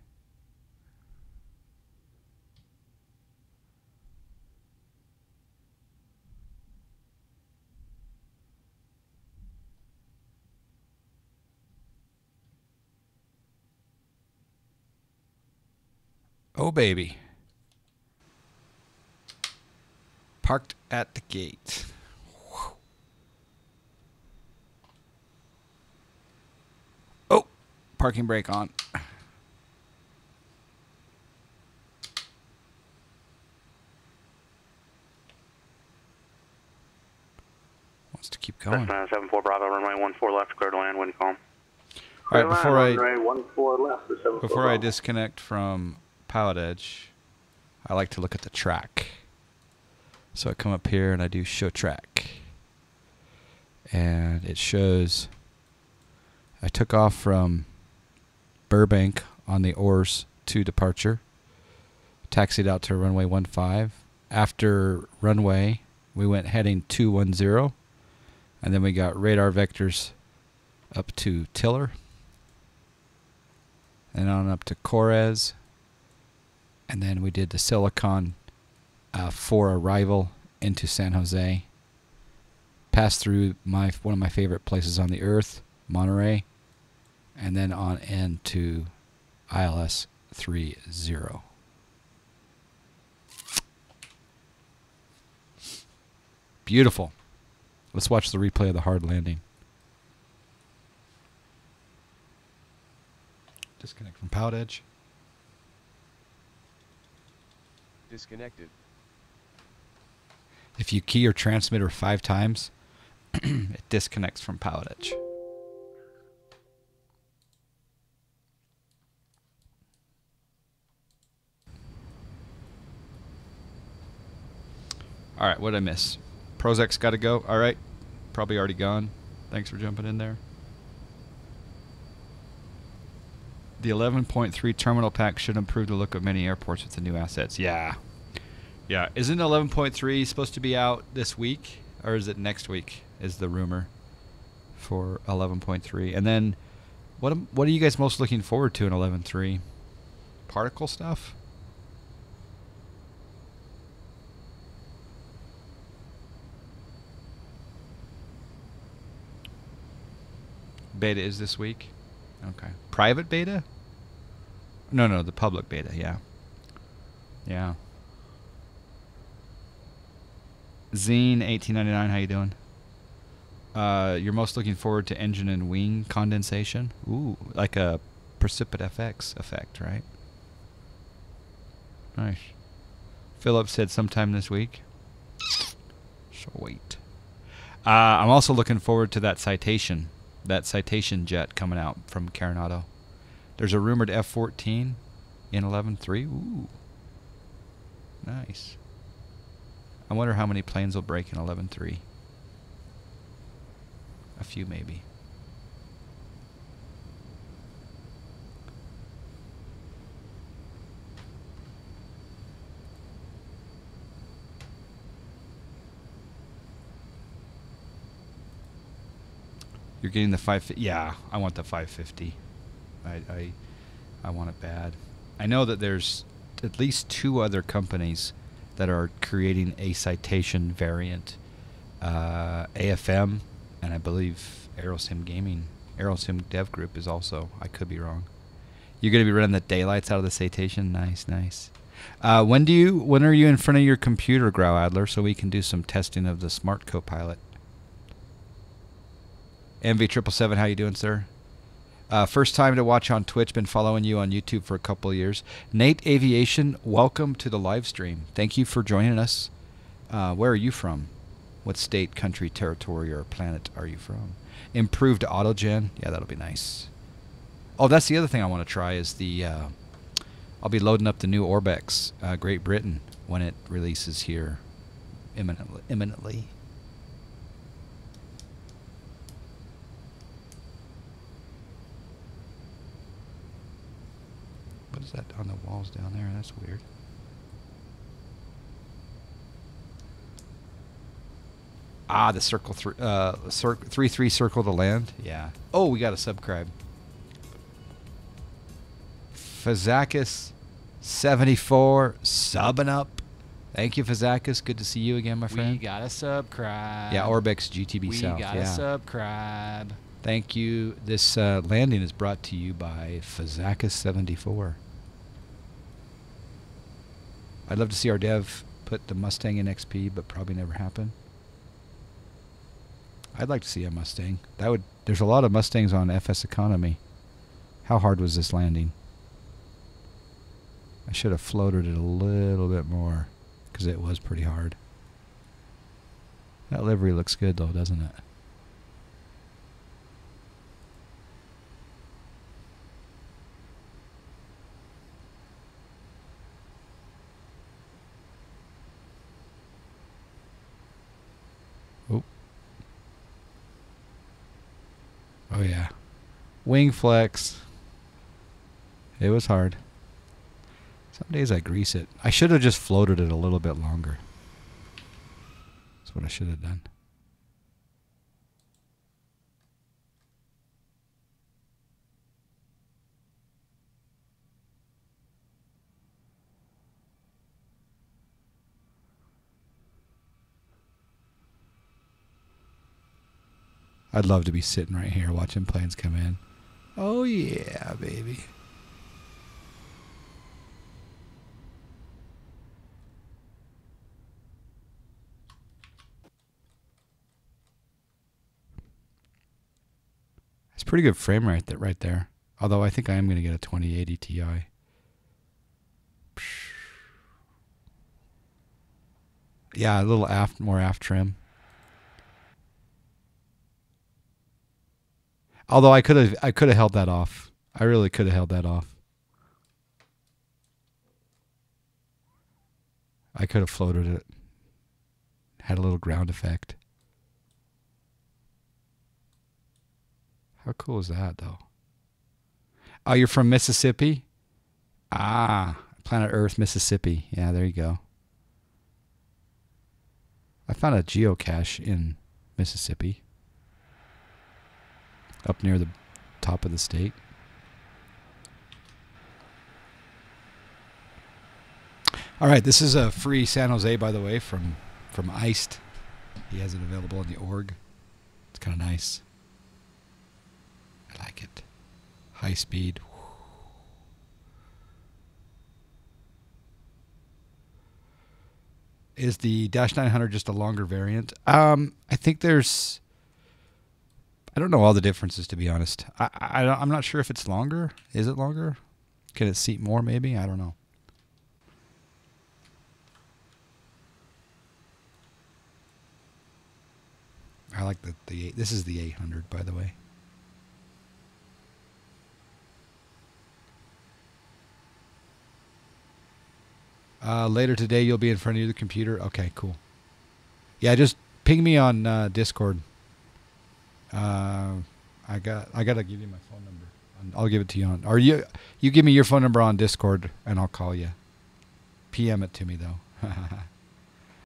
Oh, baby. Parked at the gate. Whew. Oh, parking brake on. Wants to keep going. 974 Bravo, runway 14 left, clear to land, wind calm. All right, left, before I disconnect from Pilotedge, I like to look at the track. So I come up here and I do show track. And it shows I took off from Burbank on the Oars 2 departure, taxied out to runway 15. After runway, we went heading 210, and then we got radar vectors up to Tiller, and on up to Corez, and then we did the Silicon for arrival into San Jose. Passed through one of my favorite places on the earth, Monterey, and then on end to ILS 30. Beautiful. Let's watch the replay of the hard landing. Disconnect from Pilotedge. Disconnected. If you key your transmitter 5 times, it disconnects from Pilotedge. All right, what did I miss? Prozac's got to go. All right, probably already gone. Thanks for jumping in there. The 11.3 terminal pack should improve the look of many airports with the new assets. Yeah. Yeah. Isn't 11.3 supposed to be out this week? Or is it next week, is the rumor for 11.3? And then, what are you guys most looking forward to in 11.3? Particle stuff? Beta is this week? Okay. Private beta? No, the public beta, yeah. Yeah. Zine 1899, how you doing? You're most looking forward to engine and wing condensation? Ooh, like a precipitate FX effect, right? Nice. Philip said sometime this week. Sweet. I'm also looking forward to that citation jet coming out from Carenado. There's a rumored F-14 in 11.3. Ooh. Nice. I wonder how many planes will break in 11.3. A few maybe. You're getting the 550. Yeah, I want the 550. I want it bad. I know that there's at least 2 other companies that are creating a citation variant. AFM, and I believe Aerosim Gaming, Aerosim Dev Group is also. I could be wrong. You're going to be running the daylights out of the citation. Nice, nice. When are you in front of your computer, Grau Adler, so we can do some testing of the Smart Copilot? MV777, how you doing, sir? First time to watch on Twitch. Been following you on YouTube for a couple of years. Nate Aviation, welcome to the live stream. Thank you for joining us. Where are you from? What state, country, territory, or planet are you from? Improved autogen. Yeah, that'll be nice. Oh, that's the other thing I want to try is the... I'll be loading up the new Orbex Great Britain when it releases here imminently. What is that on the walls down there? That's weird. Ah, the circle 3 circle to land. Yeah. Oh, we got a subscribe. Fazakis 74 subbing up. Thank you, Fazakis. Good to see you again, my friend. We got a subscribe. Yeah, Orbex GTB South. We got a subscribe. Thank you. This landing is brought to you by Fazakis 74. I'd love to see our dev put the Mustang in XP, but probably never happen. I'd like to see a Mustang. There's a lot of Mustangs on FS Economy. How hard was this landing? I should have floated it a little bit more, because it was pretty hard. That livery looks good though, doesn't it? Oh yeah. Wing flex. It was hard. Some days I grease it. I should have just floated it a little bit longer. That's what I should have done. I'd love to be sitting right here watching planes come in. Oh yeah, baby. It's pretty good frame rate right there. Although I think I am going to get a 2080 Ti. Yeah, a little more aft trim. Although I could have held that off. I really could have held that off. I could have floated it. Had a little ground effect. How cool is that, though? Oh, you're from Mississippi? Ah, Planet Earth, Mississippi. Yeah, there you go. I found a geocache in Mississippi. Up near the top of the state. All right, this is a free San Jose, by the way, from Iced. He has it available in the org. It's kind of nice. I like it. High speed. Is the Dash 900 just a longer variant? I think there's... I don't know all the differences, to be honest. I'm not sure if it's longer. Is it longer? Can it seat more, maybe? I don't know. I like the this is the 800, by the way. Later today, you'll be in front of the computer. Okay, cool. Yeah, just ping me on Discord. I got to give you my phone number. I'll give it to you on. Or you give me your phone number on Discord and I'll call you. PM it to me though.